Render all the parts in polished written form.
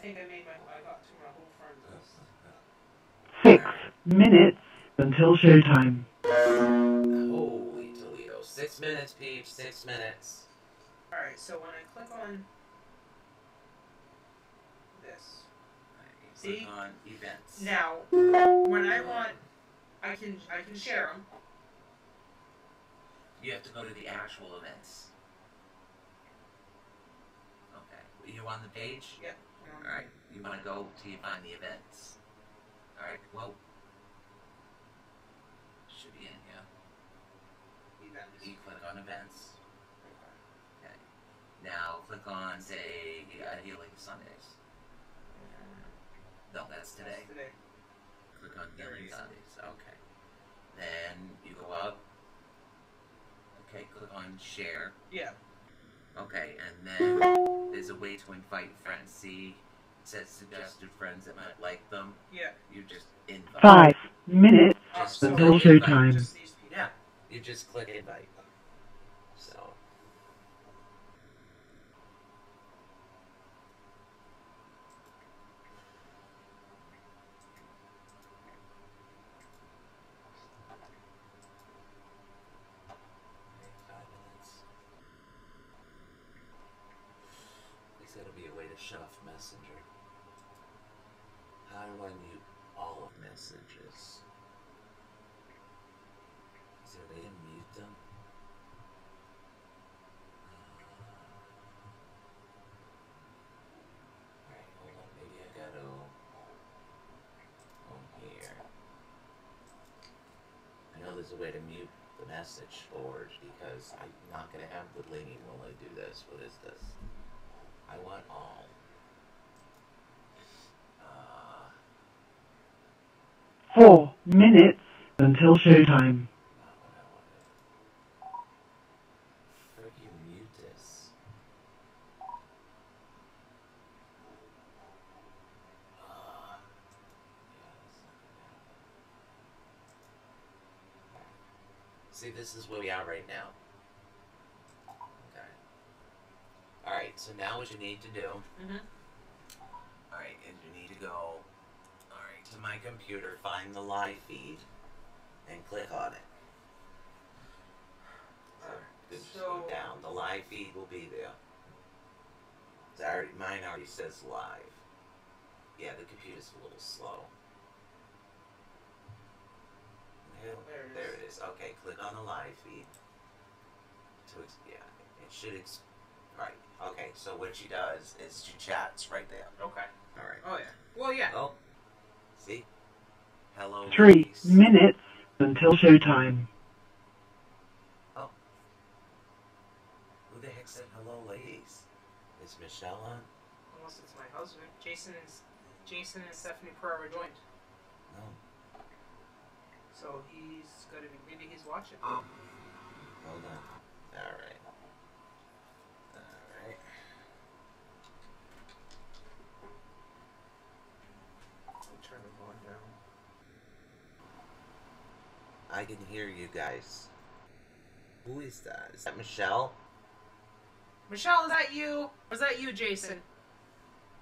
think I got to my whole friend list. 6 minutes until showtime. Holy Toledo. 6 minutes, peeps. 6 minutes. Alright, so when I click on this, see? Click on events. Now, when I want, I can share them. You have to go to the actual events. Okay. You on the page? Yep. Alright. You want to go till you find the events. Alright, well. Should be in here. Events. You click on events. Okay. Now click on, say, Healing Sundays. No, that's today. That's today. Click on Healing Sundays. Okay. Then you go up. Okay, click on share. Yeah. Okay, and then there's a way to invite friends. See, it says suggested friends that might like them. Yeah. You just invite. 5 minutes Just until click showtime. invite. Yeah, you just click invite. So. That'll be a way to shut off Messenger. How do I mute all of messages? Is there a way to mute them? Alright, hold on. Maybe I gotta go here. I know there's a way to mute the message board because I'm not gonna have the lady while I do this. What is this? I want all. 4 minutes until showtime. Not what I wanted. Freaking mute this. See, this is where we are right now. Okay. Alright, so now what you need to do. Alright, is you need to go to my computer, find the live feed, and click on it. Just go down. The live feed will be there. It's already, mine already says live. Yeah, the computer's a little slow. There it is. Okay, click on the live feed. Yeah, it should. Right. Okay, so what she does is she chats right there. Okay. Alright. Oh, yeah. Well, yeah. Oh. See? Hello. 3 ladies. minutes until showtime. Oh. Who the heck said hello, ladies? Is Michelle on? Unless it's my husband. Jason and Stephanie Pereira joined. No. So he's gotta be. Maybe he's watching. Hold on. Alright. Alright. I'm trying to go down. I can hear you guys. Who is that? Is that Michelle? Michelle, is that you? Or is that you, Jason?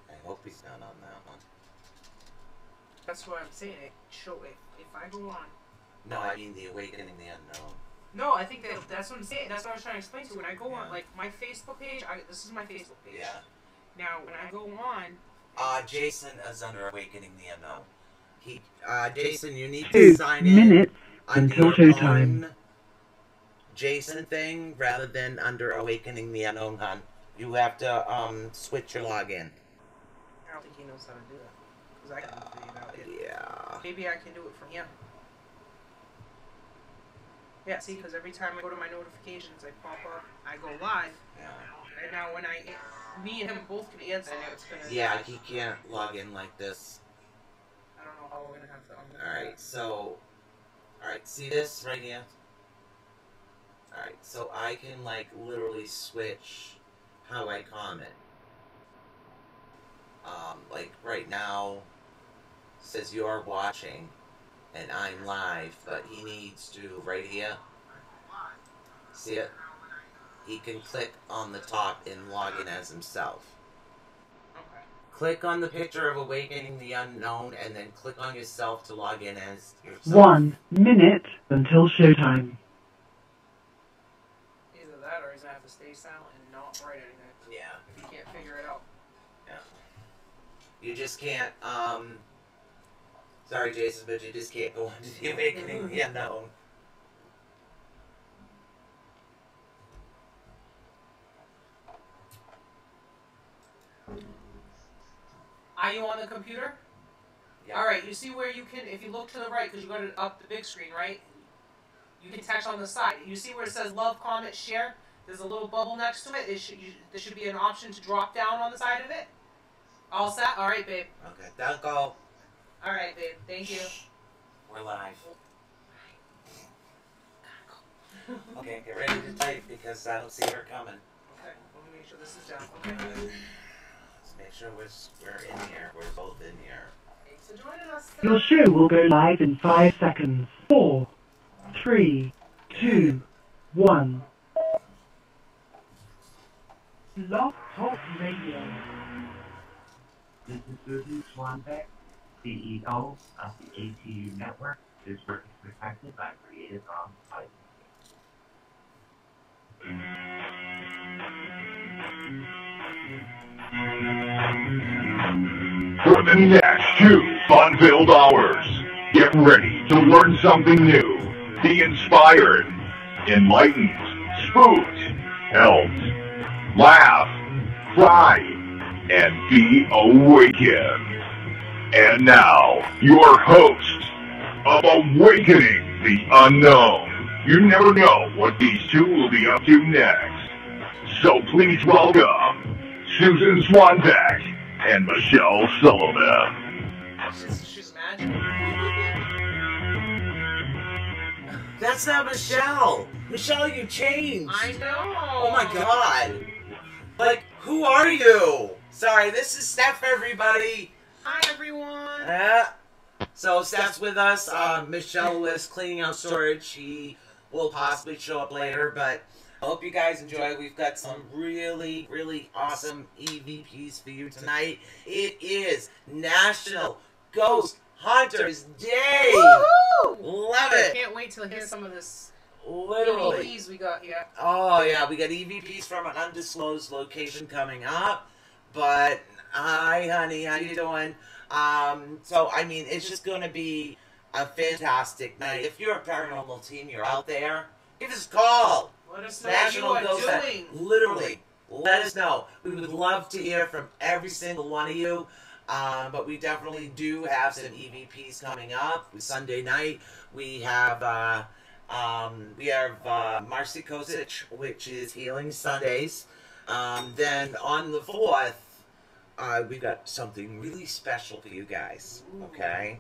I hope he's not on that one. That's what I'm saying. If I go on. No, I mean the Awakening the Unknown. No, I think that's what I'm saying. That's what I was trying to explain to you. When I go on, like, my Facebook page, this is my Facebook page. Yeah. Now, when I go on... Jason is under Awakening the Unknown. Jason, you need 2 to sign in minutes under until your showtime. own Jason thing rather than under Awakening the Unknown, hon. You have to, switch your login. I don't think he knows how to do that. Because I can figure it out. Yeah. Maybe I can do it from him. Yeah, see, because every time I go to my notifications, I pop up, I go live. Yeah. And now when me and him both can answer, it's gonna... Yeah, he can't log in like this. I don't know how we're gonna have to... Alright, so... Alright, see this right here? Alright, so I can, like, literally switch how I comment. Like, right now, says you are watching, and I'm live, but he needs to, right here, see it? He can click on the top and log in as himself. Okay. Click on the picture of Awakening the Unknown, and then click on yourself to log in as yourself. 1 minute until showtime. Either that or he's gonna have to stay silent and not write anything. Yeah. If he can't figure it out. Yeah. You just can't, sorry Jason, but you just can't go into the Awakening the Unknown. Are you on the computer? Yeah. Alright, you see where you can, if you look to the right, because you got it up the big screen, right? You can text on the side. You see where it says love, comment, share? There's a little bubble next to it. There should be an option to drop down on the side of it. All set? Alright, babe. Okay, don't go. Alright, babe. Thank you. We're live. Okay, get ready to type because I don't see her coming. Okay, let me make sure this is down. Okay. Let's make sure we're in here. We're both in here. Thanks for joining us. Your show will go live in 5 seconds. 4, 3, 2, 1. Love Talk Radio. This is Susan Swanbeck, CEO of the ATU Network. This work is protected by Creative Commons license. For the next 2 fun-filled hours, get ready to learn something new, be inspired, enlightened, spooked, helped, laugh, cry, and be awakened. And now, your host of Awakening the Unknown. You never know what these two will be up to next. So please welcome Susan Swanbeck and Michelle Sullivan. She's magic. That's not Michelle! Michelle, you changed! I know! Oh my god! Like, who are you? Sorry, this is Steph, everybody! Hi, everyone! So, Steph's with us. Michelle was cleaning out storage. She will possibly show up later, but I hope you guys enjoy. We've got some really, really awesome EVPs for you tonight. It is National Ghost Hunters Day! Woohoo! Love I it! can't wait to hear some of this Literally. EVPs we got here. Oh, yeah, we got EVPs from an undisclosed location coming up. But, hi, honey, how you doing? So, I mean, it's just going to be a fantastic night. If you're a paranormal team, you're out there, give us a call. Let us know National what you Ghost are Hunt. doing. Literally, let us know. We would love to hear from every single one of you. But we definitely do have some EVPs coming up. Sunday night, we have Marcy Kosic, which is Healing Sundays. Then on the 4th, we've got something really special for you guys. Okay?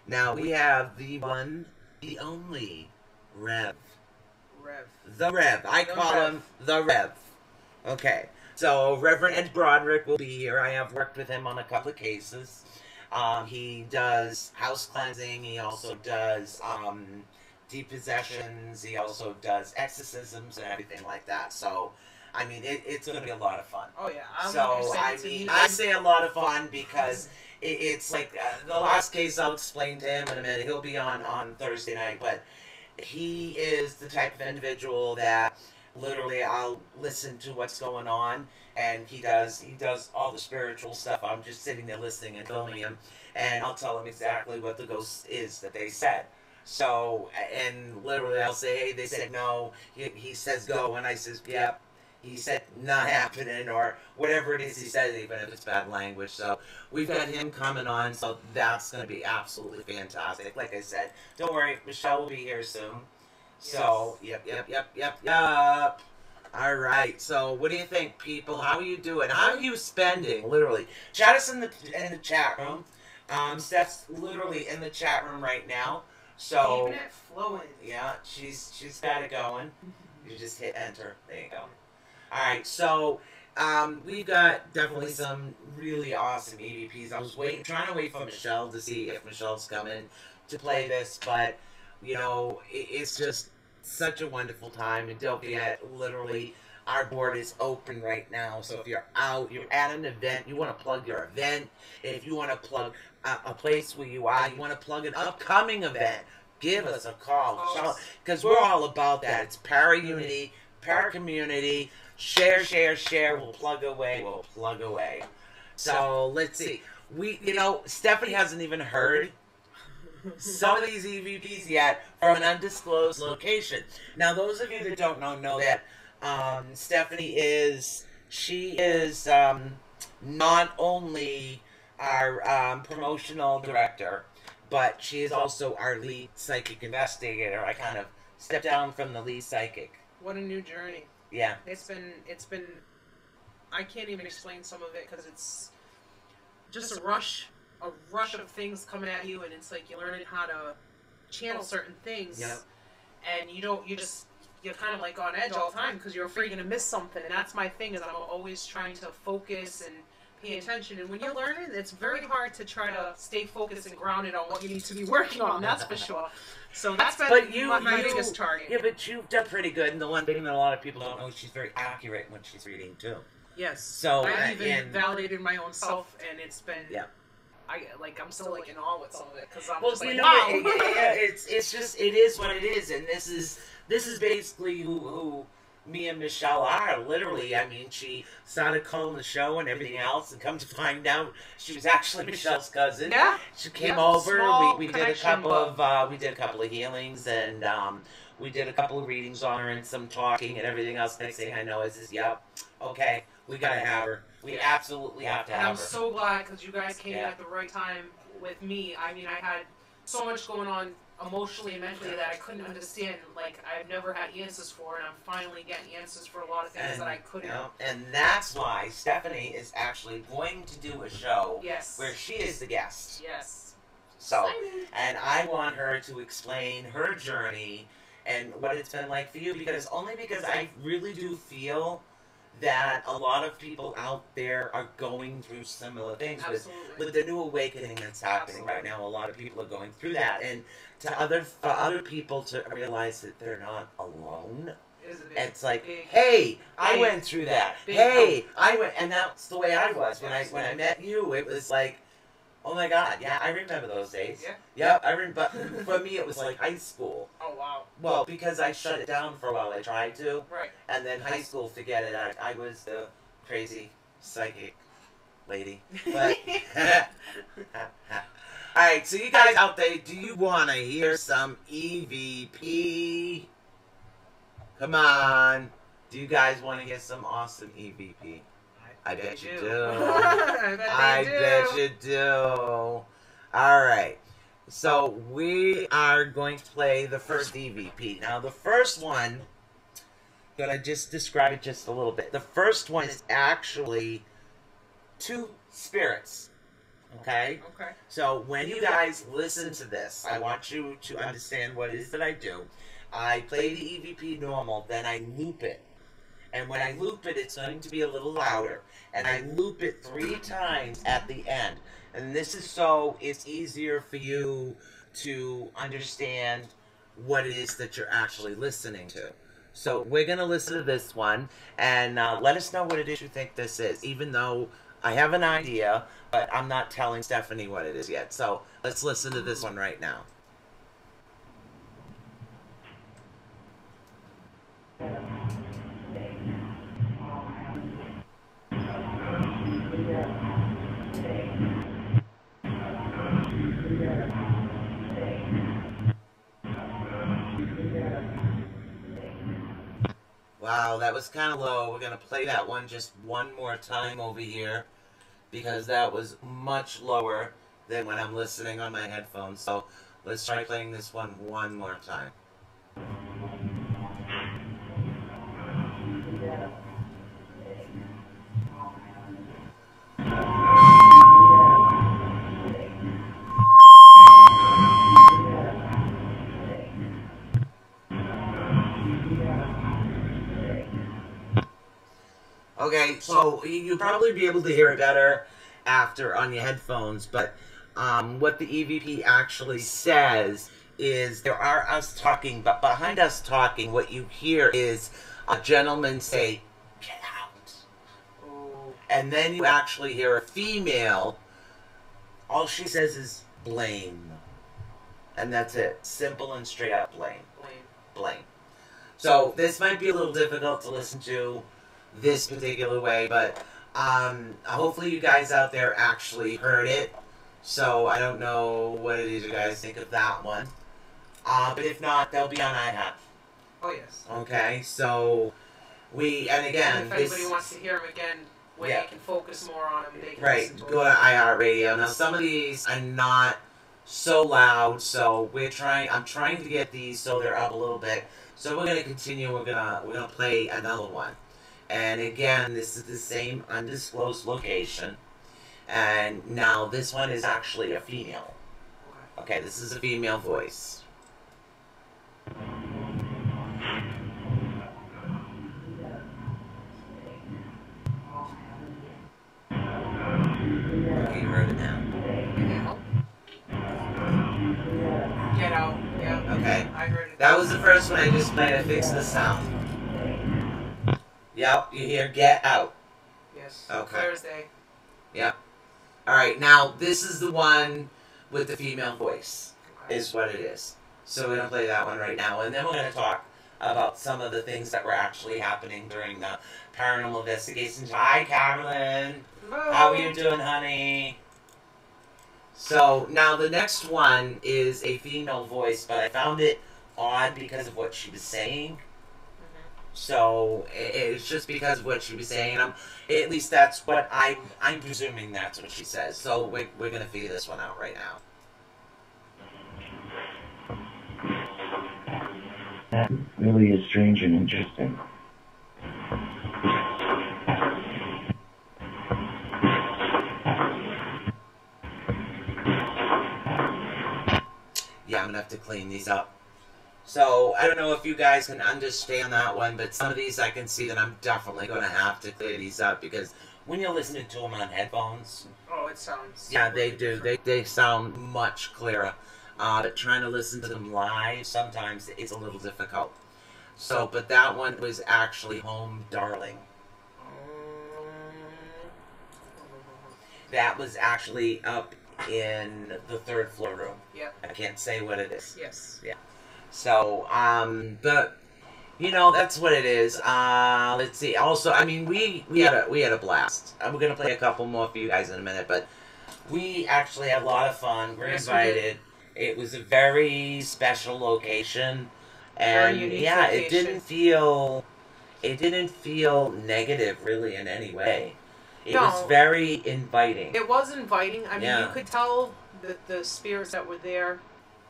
Now we have the one, the only Rev. The Rev. I call him the Rev. Okay. So Reverend Ed Broderick will be here. I have worked with him on a couple of cases. He does house cleansing. He also does depossessions. He also does exorcisms and everything like that. So, I mean, it's going to be a lot of fun. Oh, yeah. I say a lot of fun because it's like the last case I'll explain to him in a minute. He'll be on Thursday night, but he is the type of individual that literally I'll listen to what's going on, and he does all the spiritual stuff. I'm just sitting there listening and filming him, and I'll tell him exactly what the ghost is that they said. So, and literally I'll say, hey, they said no. He says go, and I says, yep. He said not happening, or whatever it is he says, even if it's bad language. So we've got him coming on, so that's going to be absolutely fantastic. Like I said, don't worry, Michelle will be here soon. So, yep. All right. So, what do you think, people? How are you doing? How are you spending? Literally, chat us in the chat room. Steph's literally in the chat room right now. So, Keeping it flowing. yeah, she's got it going. You just hit enter. There you go. All right. So, we've got definitely some really awesome EVPs. I was trying to wait for Michelle to see if Michelle's coming to play this, but you know, it's just such a wonderful time. And don't forget, literally, our board is open right now. So if you're out, you're at an event, you want to plug your event, if you want to plug a place where you are, you want to plug an upcoming event, give us a call. Because we're all about that. It's para-unity, para-community, share, share, share. We'll plug away. We'll plug away. So let's see. Stephanie hasn't even heard some of these EVPs yet from an undisclosed location. Now, those of you that don't know that Stephanie is not only our promotional director, but she is also our lead psychic investigator. I kind of stepped down from the lead psychic. What a new journey. Yeah. It's been, I can't even explain some of it because it's just a rush of things coming at you, and it's like you're learning how to channel certain things. Yep. And you're kind of like on edge all the time because you're afraid you're going to miss something. And that's my thing, is I'm always trying to focus and pay attention. And when you're learning, it's very hard to try to stay focused and grounded on what you need to be working on. That's for sure. So that's been my biggest target. Yeah, but you've done pretty good. And the one thing that a lot of people don't know is she's very accurate when she's reading too. Yes. So I've even validated my own self, and it's been. Yeah. I'm still like in awe with some of it because I'm just like, wow. It's just, it is what it is, and this is basically who me and Michelle are. Literally, I mean, she started calling the show and everything else, and come to find out, she was actually Michelle's cousin. Yeah. She came over. We did a couple of healings, and we did a couple of readings on her and some talking and everything else. Next thing I know is yep, okay, we gotta have her. We absolutely have to have her. And I'm so glad because you guys came at the right time with me. I mean, I had so much going on emotionally and mentally that I couldn't understand. Like, I've never had answers for, and I'm finally getting answers for a lot of things that I couldn't. And that's why Stephanie is actually going to do a show where she is the guest. Yes. So, and I want her to explain her journey and what it's been like for you, because I really do feel that a lot of people out there are going through similar things with the new awakening that's happening right now. A lot of people are going through that, and for other people to realize that they're not alone. It's like, hey, I went through that. Hey, I went, and that's the way I was when I met you. It was like, oh my God, yeah, I remember those days. Yeah. Yep, I remember. But for me, it was like high school. Oh wow. Well, because I shut it down for a while, I tried to. Right. And then high school, forget it. I was the crazy psychic lady. But all right, so you guys out there, do you want to hear some EVP? Come on. Do you guys want to get some awesome EVP? I bet you do. I bet you do. All right. So we are going to play the first EVP. Now the first one, I'm going to just describe it just a little bit. The first one is actually two spirits. Okay? Okay. So when you guys listen to this, I want you to understand what it is that I do. I play the EVP normal, then I loop it. And when I loop it, it's going to be a little louder. And I loop it 3 times at the end. And this is so it's easier for you to understand what it is that you're actually listening to. So we're going to listen to this one. And let us know what it is you think this is. Even though I have an idea, but I'm not telling Stephanie what it is yet. So let's listen to this one right now. Wow, that was kind of low. We're going to play that one just one more time over here because that was much lower than when I'm listening on my headphones. So let's try playing this one more time. Okay, so you'll probably be able to hear it better after on your headphones, but what the EVP actually says is there are us talking, but behind us talking, what you hear is a gentleman say, and then you actually hear a female. All she says is blame. And that's it. Simple and straight up blame. Blame. So this might be a little difficult to listen to this particular way, but hopefully you guys out there actually heard it. So I don't know what it is you guys think of that one. But if not, they'll be on iHat. Oh, yes. Okay, so and again, and if anybody wants to hear them again, when they can focus more on them, they can listen to go to iHeartRadio. Now, some of these are not so loud, so I'm trying to get these so they're up a little bit. So we're gonna continue. We're gonna play another one, and again, this is the same undisclosed location, and now this one is actually a female. Okay, this is a female voice. You heard it now. Get out. Yeah. Okay. I heard it. That was the first one I just played. I fixed the sound. Yep, you hear get out. Yes. Okay. Thursday. Yep. Alright, now this is the one with the female voice. Is what it is. So we're going to play that one right now. And then we're going to talk about some of the things that were actually happening during the paranormal investigations. Hi, Carolyn. Hello. How are you doing, honey? So, now the next one is a female voice, but I found it odd because of what she was saying. So, it's just because of what she was saying. At least that's what I'm presuming that's what she says. So, we're going to figure this one out right now. That really is strange and interesting. Yeah, I'm going to have to clean these up. So, I don't know if you guys can understand that one, but some of these I can see that I'm definitely going to have to clear these up because when you're listening to them on headphones... Oh, it sounds... Yeah, they do. They sound much clearer. But trying to listen to them live, sometimes it's a little difficult. So, but that one was actually Home Darling. That was actually up in the 3rd floor room. Yep. I can't say what it is. Yes. Yeah. So, but you know, that's what it is. Let's see. Also, I mean, we had a blast. We're gonna play a couple more for you guys in a minute, but we actually had a lot of fun. We're invited. It was a very special location, and yeah, location. it didn't feel negative really in any way. It was very inviting. It was inviting. I mean, you could tell that the spirits that were there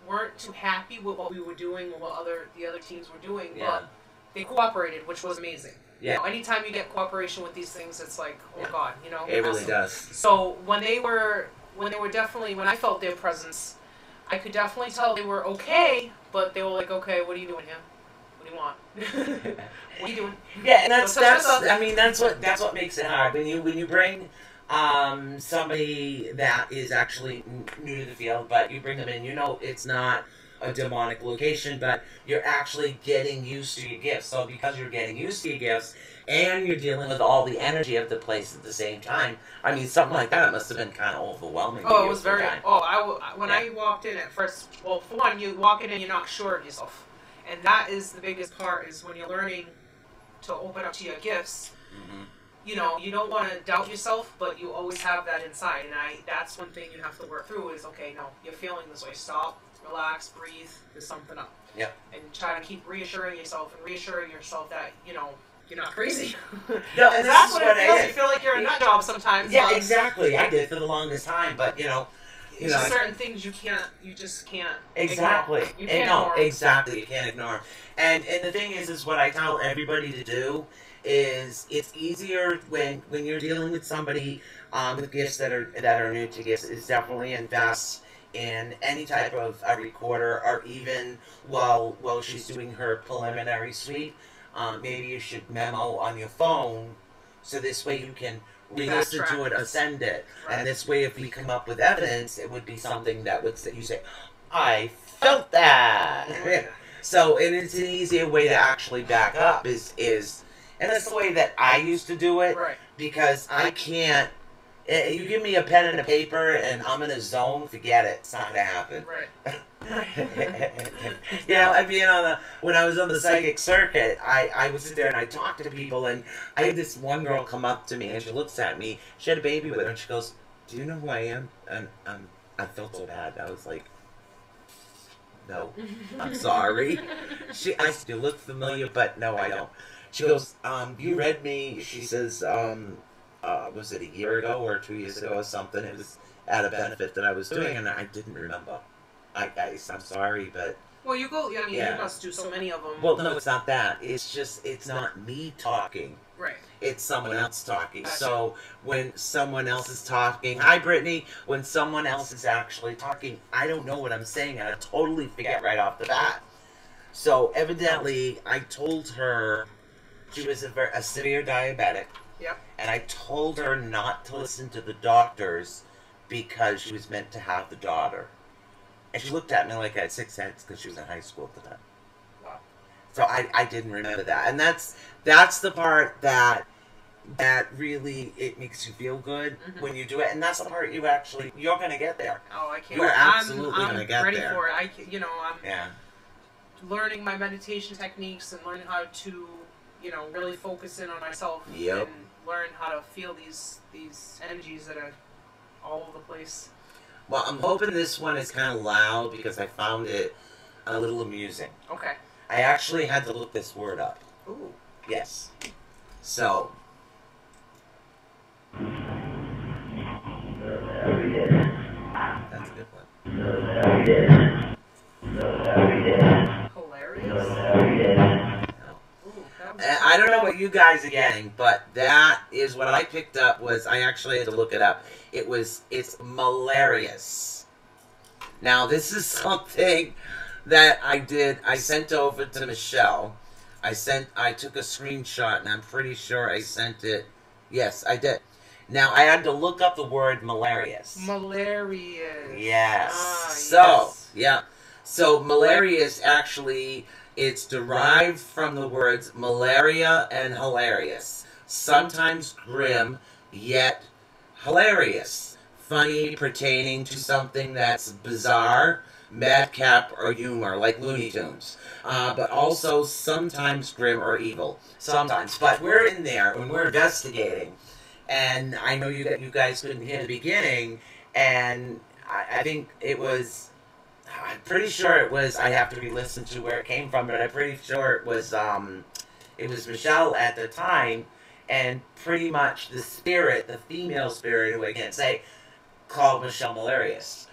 weren't too happy with what we were doing or what the other teams were doing, but they cooperated, which was amazing. Yeah. You know, anytime you get cooperation with these things, it's like, oh God, you know. It really does. So when I felt their presence, I could definitely tell they were okay, but they were like, okay, what are you doing here? What do you want? What are you doing? Yeah, and that's what makes it hard when you bring somebody that is actually new to the field, but you bring them in. You know, it's not a demonic location, but you're actually getting used to your gifts. So because you're getting used to your gifts and you're dealing with all the energy of the place at the same time, I mean, something like that must have been kind of overwhelming. Oh, it was very. When I walked in at first, well, for one, you walk in and you're not sure of yourself, and that is the biggest part. Is when you're learning to open up to your gifts. Mm-hmm. You know, you don't want to doubt yourself, but you always have that inside, and that's one thing you have to work through. Is okay, no, you're feeling this way. Stop. Relax, breathe, there's something up. Yep. And try to keep reassuring yourself that, you know, you're not crazy. No, and that's what it feels. You feel like you're in a nut job sometimes. Yeah, exactly. I did for the longest time, but, you know, certain things you just can't exactly. Ignore. You can't ignore them. Exactly, you can't ignore them. And the thing is what I tell everybody to do is it's easier when you're dealing with somebody with gifts that are new to gifts. It's definitely invest in any type of a recorder, or even while she's doing her preliminary suite, maybe you should memo on your phone, so this way you can re-listen to it or send it. Right. And this way, if we come up with evidence, it would be something that you say, I felt that. So, and it's an easier way to actually back up is And that's the way that I used to do it. Right. Because I can't. You give me a pen and a paper and I'm in a zone, forget it. It's not going to happen. Right. Yeah, I mean, when I was on the psychic circuit, I would sit there and I talk to people, and I had this one girl come up to me and she looks at me. She had a baby with her and she goes, "Do you know who I am?" And I felt so bad. I was like, "No, I'm sorry." I said, "You look familiar, but no, I don't." She goes, "You read me." She says, "Was it a year ago or 2 years ago or something? It was at a benefit that I was doing, and I didn't remember. I'm sorry, but..." Well, you go. I mean, Yeah. you must do so many of them. Well, no, it's not that. It's just, it's not me talking. Right. It's someone else talking. Gotcha. So when someone else is talking, hi Brittany, when someone else is actually talking, I don't know what I'm saying, and I totally forget right off the bat. So evidently, I told her she was a severe diabetic. Yep. And I told her not to listen to the doctors because she was meant to have the daughter. And she looked at me like I had 6 cents because she was in high school at the time. Wow. So I didn't remember that. And that's the part that really, it makes you feel good when you do it. And that's the part you're going to get there. Oh, I can't. You are absolutely I'm going to get ready there. for it. I'm Yeah. learning my meditation techniques and learning how to, really focus in on myself. Yep. And learn how to feel these energies that are all over the place. Well, I'm hoping this one is kind of loud because I found it a little amusing. Okay. I actually had to look this word up. Ooh. Yes. So. That's a good one. Hilarious. Ooh, that was I don't know what you guys are getting, but that is what I picked up. I actually had to look it up. It's malarious. Now this is something that I did. I sent over to Michelle. I took a screenshot, and I'm pretty sure I sent it. Yes, I did. Now I had to look up the word malarious. Malarious. Yes. So Yes. yeah. So malarious actually, it's derived from the words malaria and hilarious. Sometimes grim, yet hilarious. Funny, pertaining to something that's bizarre, madcap, or humor, like Looney Tunes. But also sometimes grim or evil. Sometimes. But we're in there when we're investigating. And I know you guys couldn't hear the beginning. And I think it was... I'm pretty sure it was... I have to re-listen to where it came from. But I'm pretty sure it was Michelle at the time. And pretty much the spirit, the female spirit, who I can't say, called Michelle malarious.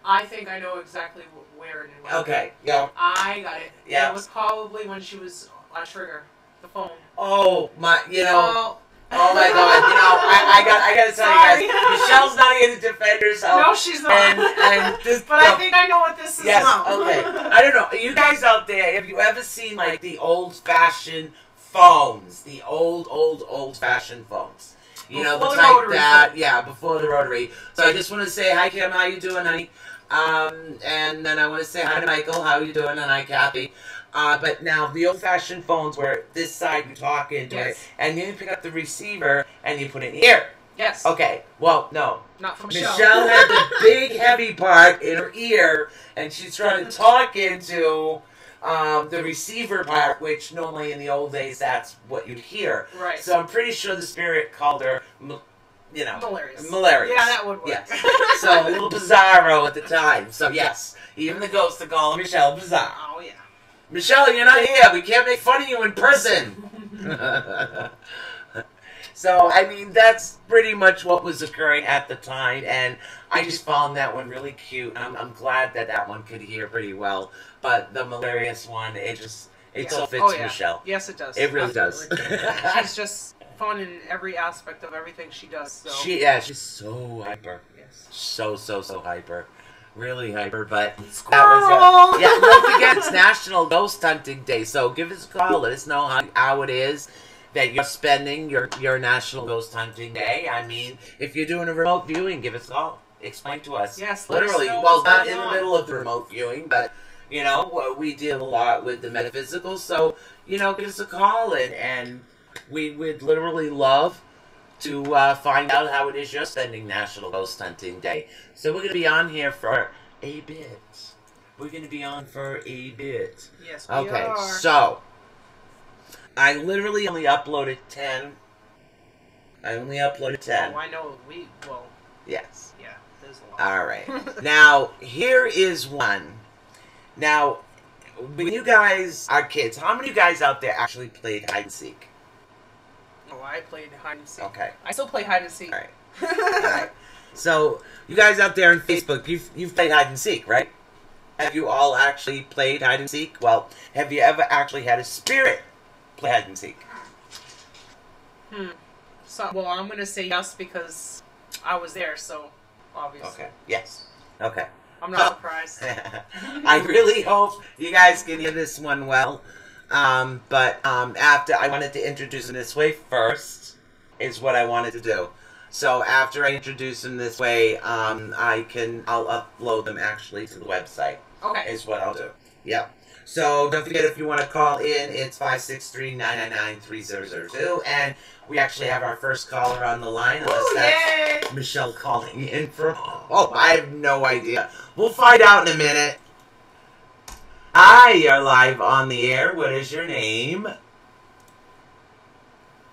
I think I know exactly where it was. Okay, yeah. I got it. Yeah. It was probably when she was on Trigger, the phone. Oh my, Oh. Oh my God! I gotta tell you guys, Michelle's not here to defend herself. No, she's not. And this, But I think I know what this is yes, about. okay. I don't know. You guys out there, have you ever seen like the old-fashioned phones? The old-fashioned phones. You know, the Before the type rotary that, phone. yeah, before the rotary. So I just want to say hi, Kim. How you doing, honey? And then I want to say hi to Michael. How you doing? And hi, Kathy. But now the old-fashioned phones where this side you talk into it, Yes. and then you pick up the receiver and you put it in here. Yes. Okay. Well, no. Not from Michelle. Michelle had the big heavy part in her ear, and she's trying to talk into the receiver part, which normally in the old days that's what you'd hear. Right. So I'm pretty sure the spirit called her, Malarious. Malarious. Yeah, that would work. Yes. So a little bizarro at the time. So yes, even the ghosts are calling Michelle bizarre. Oh, yeah. Michelle, you're not here. We can't make fun of you in person. So, I mean, that's pretty much what was occurring at the time, and I just found that one really cute. I'm glad that one could hear pretty well, but the malarious one, it so fits yeah. Michelle. Yes, it does. It really does. She's just fun in every aspect of everything she does. So. She's so hyper. Yes. So hyper. Really hyper, but Squirrel! yeah, don't forget it's National Ghost Hunting Day, so give us a call. Let us know how it is that you're spending your National Ghost Hunting Day. I mean, if you're doing a remote viewing, give us a call. Explain to us. Yes, let us literally. know Well, what's not going in the on. middle of the remote viewing, but we deal a lot with the metaphysical, so give us a call and we would literally love to find out how it is you're spending National Ghost Hunting Day. So we're going to be on here for a bit. We're going to be on for a bit. Yes, we Okay, are. so I literally only uploaded 10. I only uploaded 10. Oh, I know. Yes. Yeah, there's a lot. All right. Now, here is one. Now, when you guys are kids, how many of you guys out there actually played hide and seek? Oh, I played hide and seek. Okay. I still play hide and seek. All right. All right. So, you guys out there on Facebook, you've played hide and seek, right? Have you all actually played hide and seek? Well, have you ever actually had a spirit play hide and seek? So, well, I'm gonna say yes because I was there, so obviously. Okay. Yes. Okay. I'm not surprised. I really hope you guys can hear this one well. But after I wanted to introduce him this way first is what I wanted to do. So after I introduce him this way, I'll upload them actually to the website. Okay. Is what I'll do. Yep. So don't forget, if you want to call in, it's 563-999-3002, and we actually have our first caller on the line. Unless that's Michelle calling in from. Oh, I have no idea. We'll find out in a minute. Hi, you're live on the air. What is your name?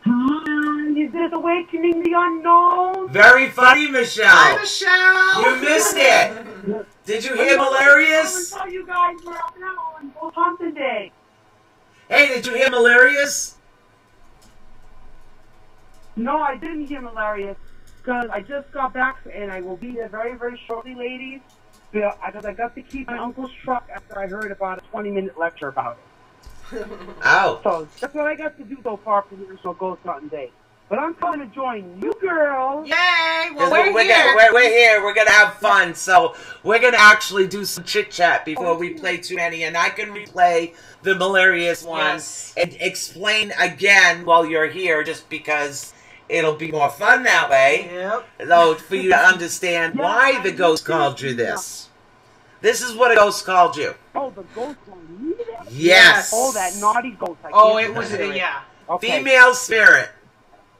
Hi, is this Awakening the Unknown? Very funny, Michelle. Hi, Michelle. You missed it. Did you hear Malarious? I thought you guys were out now on Ghost Hunting Day. Hey, did you hear Malarious? No, I didn't hear Malaria, because I just got back, and I will be there very, very shortly, ladies, because I got to keep my uncle's truck after I heard about a 20-minute lecture about it. Oh. So that's what I got to do so far for National Ghost Hunting Day. But I'm coming to join you girls. Yay! Well, we're here. We're here. We're going to have fun. So we're going to actually do some chit-chat before we play too many. And I can replay the Malarious one and explain again while you're here, just because it'll be more fun that way. Yep. So for you to understand why the ghost called you this. This is what a ghost called you. Oh, the ghost called me that? Yes. Oh, that naughty ghost. It was yeah. Okay. Female spirit.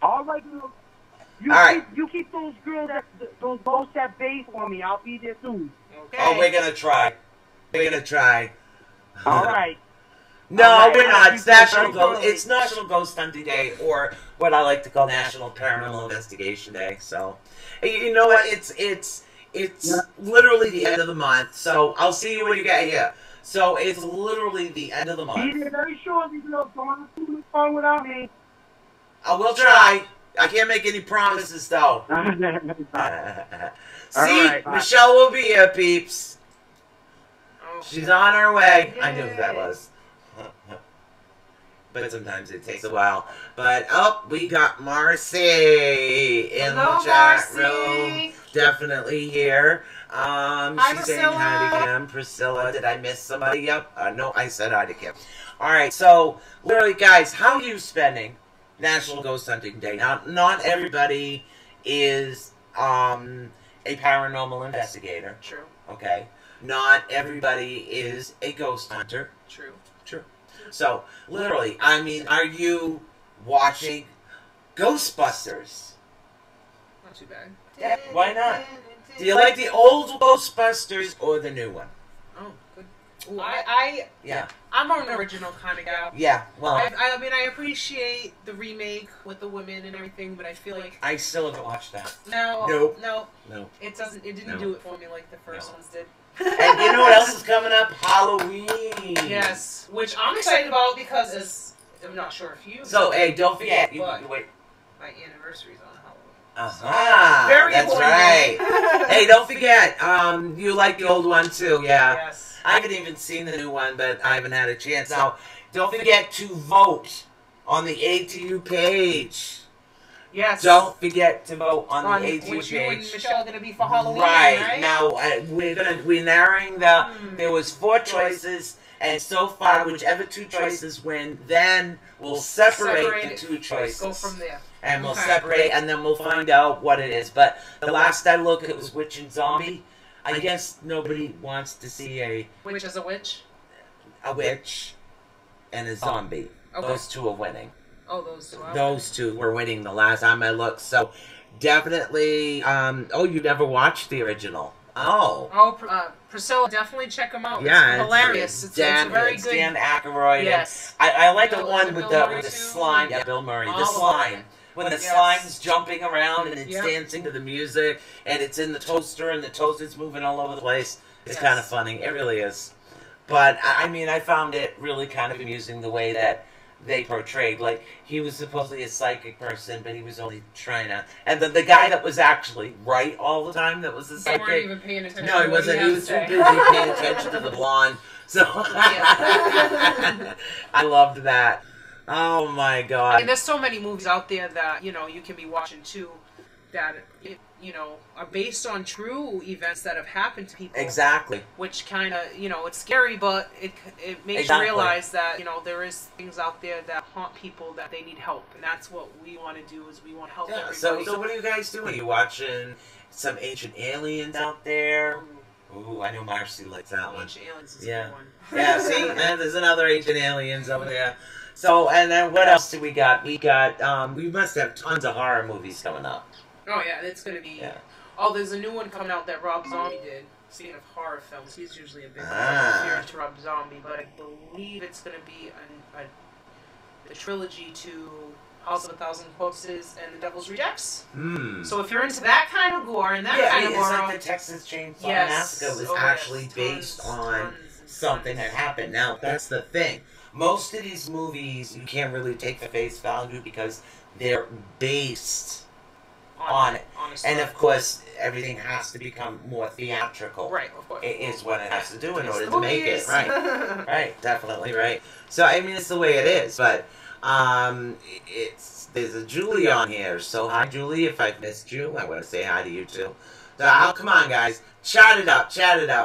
All right, girls. You keep those girls, those ghosts at bay for me. I'll be there soon. Okay. Oh, we're going to try. We're going to try. All right. No, All right. we're not. It's National Ghost Hunting Day, or what I like to call National Paranormal Investigation Day. So, you know what? It's literally the end of the month. So I'll see you when you get here. So it's literally the end of the month. Be there very shortly, girls. Don't have too much fun without me. I will try. I can't make any promises, though. See, right, Michelle will be here, peeps. Okay. She's on her way. I knew Yay. who that was. But sometimes it takes a while. But, oh, we got Marcy in Hello, the chat Marcy. room. Definitely here. She's saying hi to Kim. Priscilla, did I miss somebody? Yep. No, I said hi to Kim. All right, so, literally, guys, how are you spending National Ghost Hunting Day? Now, not everybody is a paranormal investigator. True. Okay? Not everybody is a ghost hunter. True. True. So, literally, I mean, are you watching Ghostbusters? Not too bad. Yeah, why not? Do you like the old Ghostbusters or the new one? Oh, good. Ooh, Yeah. I'm an original kind of guy. Yeah, well, I mean, I appreciate the remake with the women and everything, but I feel like I still haven't watched that. no, No. it doesn't. It didn't No. do it for me like the first No. ones did. And you know what else is coming up? Halloween. Yes, which I'm excited about because I'm not sure if you. So, hey, don't forget. But Wait. my anniversary's on Halloween. Uh-huh. Very That's important. right. Hey, don't forget. You like the old one too, yeah. Yes. I haven't even seen the new one, but I haven't had a chance. Now, don't forget to vote on the ATU page. Yes. Don't forget to vote on the ATU which you and page. Michelle are gonna be for Halloween, Right. Now, we're narrowing the. There was 4 choices, and so far, whichever 2 choices win, then we'll separate the 2 choices. Go from there. And we'll Okay. separate, and then we'll find out what it is. But the last I looked, it was Witch and Zombie. I guess nobody wants to see a Which is a witch? witch and a zombie. Okay. Those 2 are winning. Oh, those two. Those two were winning the last time I looked. So definitely. Oh, you never watched the original? Oh. Oh, Priscilla, definitely check them out. Yeah, it's hilarious. It's a very good. Dan Aykroyd. Yes. I like the Bill- one with the Murray too? slime. Yeah, Bill Murray. The All of slime. them. When the Yes. slime's jumping around and it's Yep. dancing to the music and it's in the toaster and the toaster's moving all over the place. It's Yes. kind of funny. It really is. But, I mean, I found it really kind of amusing the way that they portrayed. Like, he was supposedly a psychic person, but he was only trying to... And then the guy that was actually right all the time, that was the They psychic... weren't even paying attention. No, he to what wasn't. had He to was too say. busy paying attention to the blonde. So I loved that. Oh my I god. mean, there's so many movies out there that, you can be watching too, that, are based on true events that have happened to people. Exactly. Which kind of, it's scary, but it makes Exactly. you realize that, there is things out there that haunt people that they need help. And that's what we want to do, is we want to help Yeah. everybody. So what are you guys doing? Are you watching some ancient aliens out there? Ooh, I know Marcy likes that one. Ancient Aliens is a Yeah. good one. Yeah, see? And there's another ancient aliens over there. So, and then what else do we got? We got, we must have tons of horror movies coming up. Oh, yeah, it's going to be... Yeah. Oh, there's a new one coming out that Rob Zombie did. Speaking of horror films, he's usually a big Ah. fan to Rob Zombie, but I believe it's going to be the trilogy to House of a Thousand Corpses and The Devil's Rejects. Hmm. So if you're into that kind of gore and that Yeah, kind of it's gore... like the Texas Chainsaw Yes. Massacre was Oh, yes. actually Tons, based on tons and something tons. that happened. Now, that's the thing. Most of these movies you can't really take the face value because they're based on it. Honestly. And of course, everything has to become more theatrical. Right, of course. It is what it has to do in It's order the to make it. movies. Right. Right, definitely, right. So, I mean, it's the way it is, but there's a Julie on here. So, hi, Julie. If I've missed you, I want to say hi to you, too. So, come on, guys. Chat it up.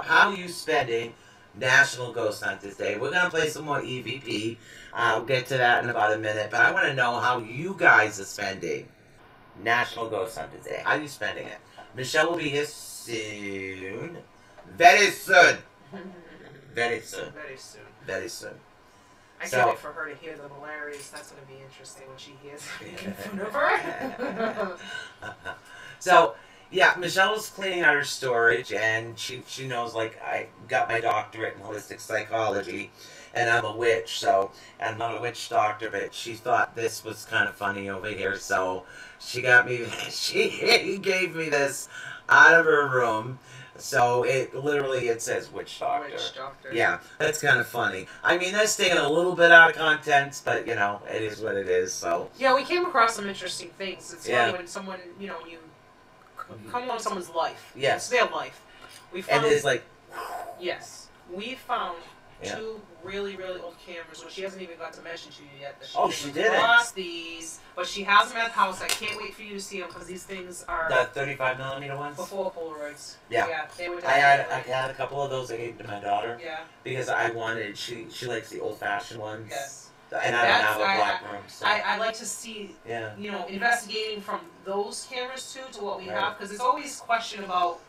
How are you spending National Ghost Hunters Day? We're going to play some more EVP. I'll get to that in about a minute, but I want to know how you guys are spending National Ghost Hunters Day. How are you spending it? Michelle will be here soon. Very soon. Very soon. Very soon. Very soon. I So- can't wait for her to hear the hilarious. That's going to be interesting when she hears making fun of her. So, yeah, Michelle was cleaning out her storage, and she knows, like, I got my doctorate in holistic psychology, and I'm a witch, so I'm not a witch doctor, but she thought this was kind of funny over here, so she got me, she gave me this out of her room, so it says witch doctor. Witch doctor. Yeah, that's kind of funny. I mean, that's taking a little bit out of context, but, it is what it is, so. Yeah, we came across some interesting things. It's Yeah. funny when someone, you come on someone's life. Yes. It's their life. We found, And it's like, yes, we found Yeah. two really, really old cameras, which she hasn't even got to mention to you yet. That Oh, came she didn't? across these, but she has them at the house. I can't wait for you to see them because these things are the 35mm ones? before Polaroids. Yeah. Yeah, they were I had definitely. a couple of those I gave to my daughter Yeah. because I wanted, she likes the old-fashioned ones. Yes. And I don't have a black room, so. I like to see, Yeah. investigating from those cameras too to what we Right. have, because there's always question about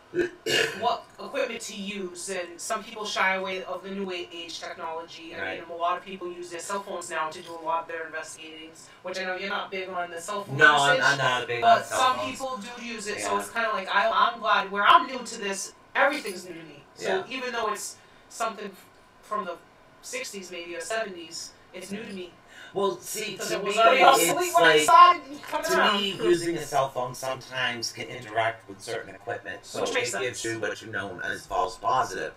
what equipment to use, and some people shy away of the new age technology. I Right. mean, a lot of people use their cell phones now to do a lot of their investigating, which I know you're not big on the cell phone No, usage, I'm not a big on but cell some phones. people do use it, so Yeah. it's kind of like I'm glad where I'm new to this, everything's new to me. So Yeah. even though it's something from the 60s maybe or 70s, it's new to me. Well, see, Because to it me, was already obsolete it's when I like, started coming to around. me, using a cell phone sometimes can interact with certain equipment, so Which it makes gives sense. you what you know as false positive.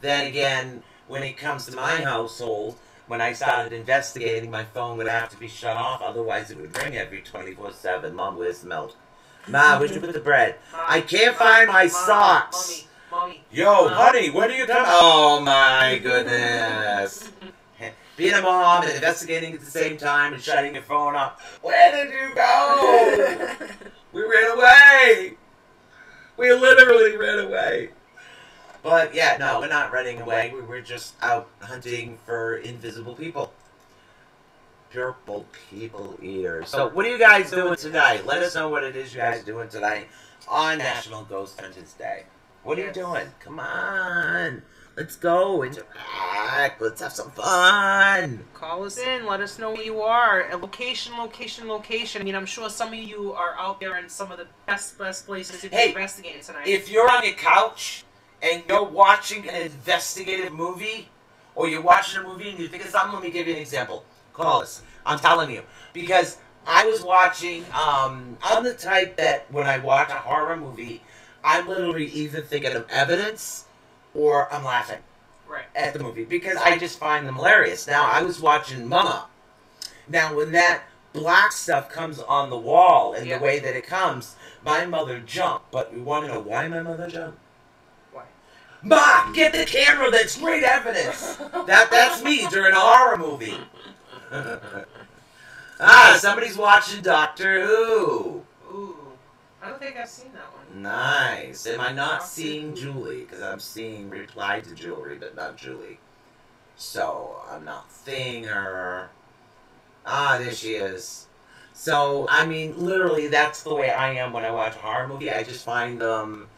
Then again, when it comes to my household, when I started investigating, my phone would have to be shut off, otherwise it would ring every 24/7. Mom, where's the milk? Ma, where'd you put the bread? I can't find my socks. Mommy. Yo, honey, when are you coming? Oh my goodness. Being a mom and investigating at the same time and shutting your phone off. Where did you go? We ran away. We literally ran away. But yeah, no, we're not running away. We were just out hunting for invisible people. Purple people eaters. So what are you guys doing tonight? Let us know what it is you guys are doing tonight on National Ghost Hunters Day. What are you Yes. doing? Come on. Let's go. Interact. back. Let's have some fun. Call us in. Let us know where you are. Location. I mean, I'm sure some of you are out there in some of the best places to be investigating tonight. If you're on your couch and you're watching an investigative movie, or you're watching a movie and you think of something, let me give you an example. Call us. I'm telling you. Because I was watching, I'm the type that when I watch a horror movie, I'm literally either thinking of evidence or I'm laughing at the movie because I just find them hilarious. Now, I was watching Mama. Now, when that black stuff comes on the wall and the way that it comes, my mother jumped. But you want to know why my mother jumped? Why? Ma, get the camera. That's great evidence. That's me during a horror movie. Somebody's watching Doctor Who. Ooh, I don't think I've seen that one. Nice. Am I not seeing Julie? Because I'm seeing reply to Jewelry, but not Julie. So, I'm not seeing her. There she is. So, I mean, literally, that's the way I am when I watch a horror movie. I just find them,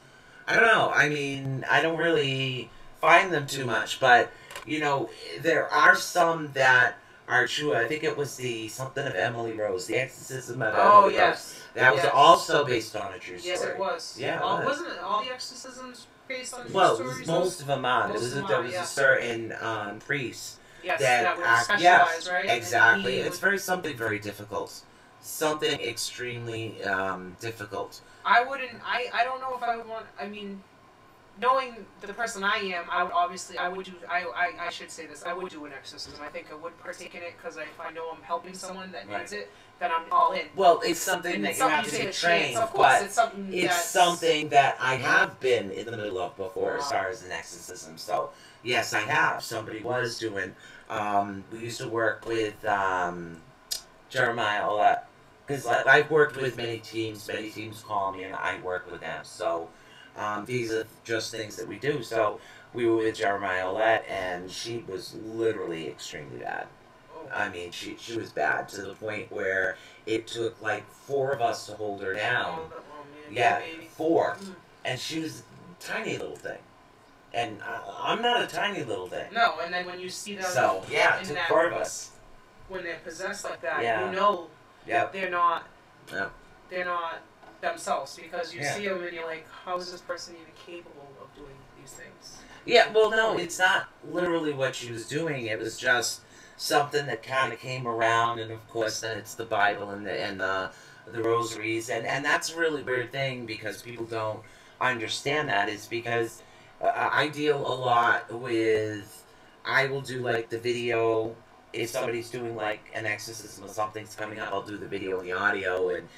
I don't know. I mean, I don't really find them too much. But, you know, there are some that are true. I think it was something of Emily Rose, The Exorcism of Emily Rose. That was also based on a true story. Yes, it was. Yeah, wasn't it all the exorcisms based on true stories? Well, most of them are. There was a certain priest that would specialize, right? Exactly. It's something very difficult. Something extremely difficult. I don't know if I would want, I mean, knowing the person I am, I would do an exorcism. I think I would partake in it because if I know I'm helping someone that needs it, then I'm all in. Well, it's something that you have to be trained, but it's something that I have been in the middle of before as far as an exorcism. So, yes, I have. Somebody was doing, we used to work with Jeremiah, because I've worked with many teams call me and I work with them. So, these are just things that we do. So we were with Jeremiah Olette, and she was literally extremely bad. I mean, she was bad to the point where it took like 4 of us to hold her down. Yeah, 4. And she was a tiny little thing. And I'm not a tiny little thing. No, and then when you see them... So, yeah, it took 4 of us. When they're possessed like that, you know they're not... They're not themselves, because you see them and you're like, how is this person even capable of doing these things? Yeah, well, no, it's not literally what she was doing. It was just something that kind of came around, and of course, then it's the Bible and the rosaries, and that's a really weird thing because people don't understand that. Is because I deal a lot with. I will do like the video if somebody's doing like an exorcism or something's coming up. I'll do the video and the audio and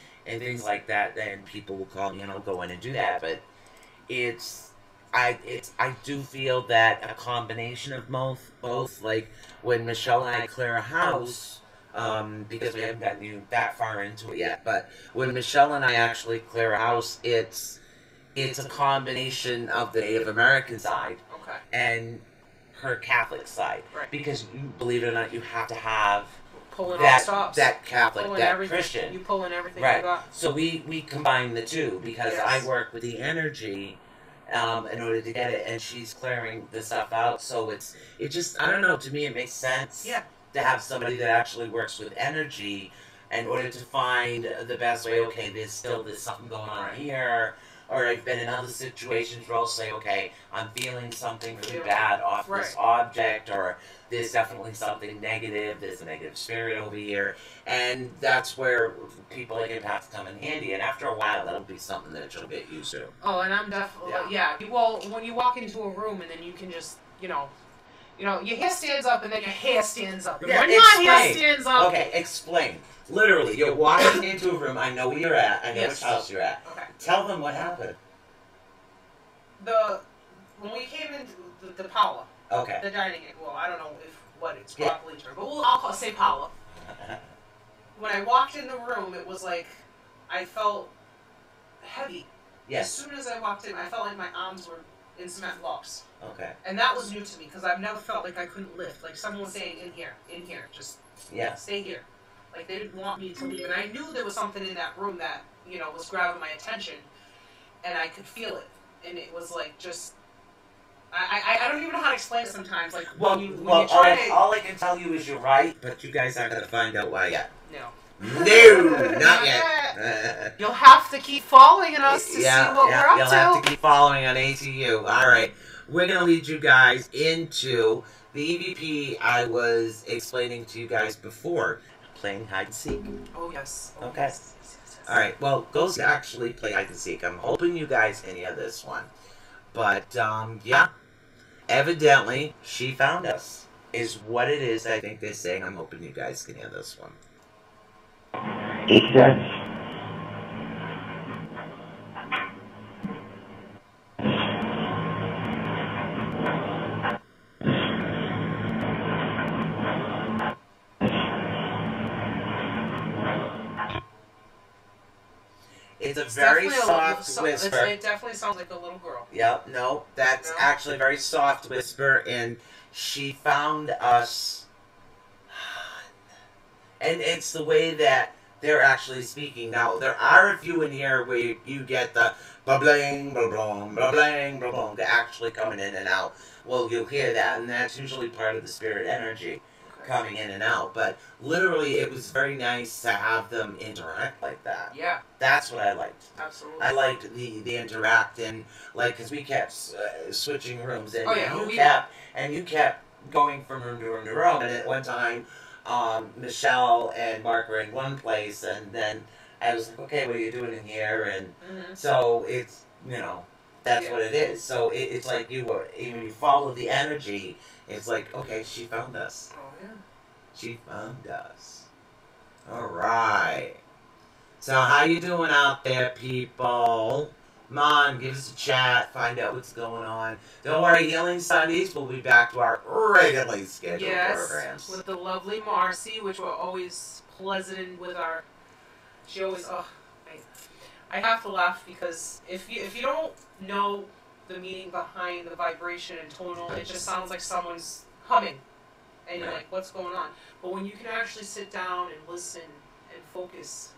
things like that, then people will call me and I'll go in and do that. But I do feel that a combination of both, like when Michelle and I clear a house, because we haven't gotten that far into it yet, but when Michelle and I actually clear a house, it's a combination of the Native American side and her Catholic side. Right. Because, believe it or not, you have to have that Catholic, that Christian. You pull in everything right. you got. So we combine the two because I work with the energy in order to get it, and she's clearing the stuff out. So it just, I don't know, to me it makes sense to have somebody that actually works with energy in order to find the best way. Okay, there's something going on here. Or I've been in other situations where I'll say, okay, I'm feeling something really bad off this object, or there's definitely something negative, there's a negative spirit over here, and that's where people like empaths come in handy, and after a while, that'll be something that you'll get used to. Oh, and I'm definitely, well, when you walk into a room and then you can just, you know, your hair stands up and then your hair stands up. Yeah, when your hair stands up... Okay, explain. Literally, you're walking into a room, I know where you're at, I know which house you're at. Okay. Tell them what happened. When we came into the Paula, the dining area, well, I don't know what it's properly termed, but I'll say Paula. When I walked in the room, it was like, I felt heavy. Yes. As soon as I walked in, I felt like my arms were in cement blocks. Okay. And that was new to me, because I've never felt like I couldn't lift. Like someone was saying, in here, just stay here. Like they didn't want me to leave. And I knew there was something in that room that, was grabbing my attention, and I could feel it. And it was like just, I don't even know how to explain it sometimes. Like, Well, when you try to... all I can tell you is you're right, but you guys aren't going to find out why yet. No. No, not yet. You'll have to keep following us to see what we're up You'll to. have to keep following on ATU. All right. We're going to lead you guys into the EVP I was explaining to you guys before. Playing hide and seek. Oh, yes. Okay. Yes. All right. Well, go actually play hide and seek. I'm hoping you guys can hear this one. But, yeah. Evidently, she found us. Is what it is I think they're saying. I'm hoping you guys can hear this one. It does. It's a very soft whisper. It definitely sounds like a little girl. Yep, no, that's actually a very soft whisper, and she found us. And it's the way that they're actually speaking. Now, there are a few in here where you get the ba-bling, ba-blong, ba-bling, ba-blong, actually coming in and out. Well, you'll hear that, and that's usually part of the spirit energy coming in and out. But literally, it was very nice to have them interact like that. Yeah. That's what I liked. Absolutely. I liked the interacting, like, because we kept switching rooms, and you kept going from room to room to room, and at one time, Michelle and Mark were in one place, and then I was like, okay, what are you doing in here? And so it's, you know, that's what it is. So it's like when you follow the energy, it's like, okay, she found us. Oh, yeah. She found us. All right. So how you doing out there, people? Come on, give us a chat, find out what's going on. Don't worry, Healing Sundays will be back to our regularly scheduled programs. With the lovely Marcy, which we're always pleasant with our... She always... Oh, I have to laugh because if you don't know the meaning behind the vibration and tonal, it just sounds like someone's humming. And you're like, what's going on? But when you can actually sit down and listen and focus,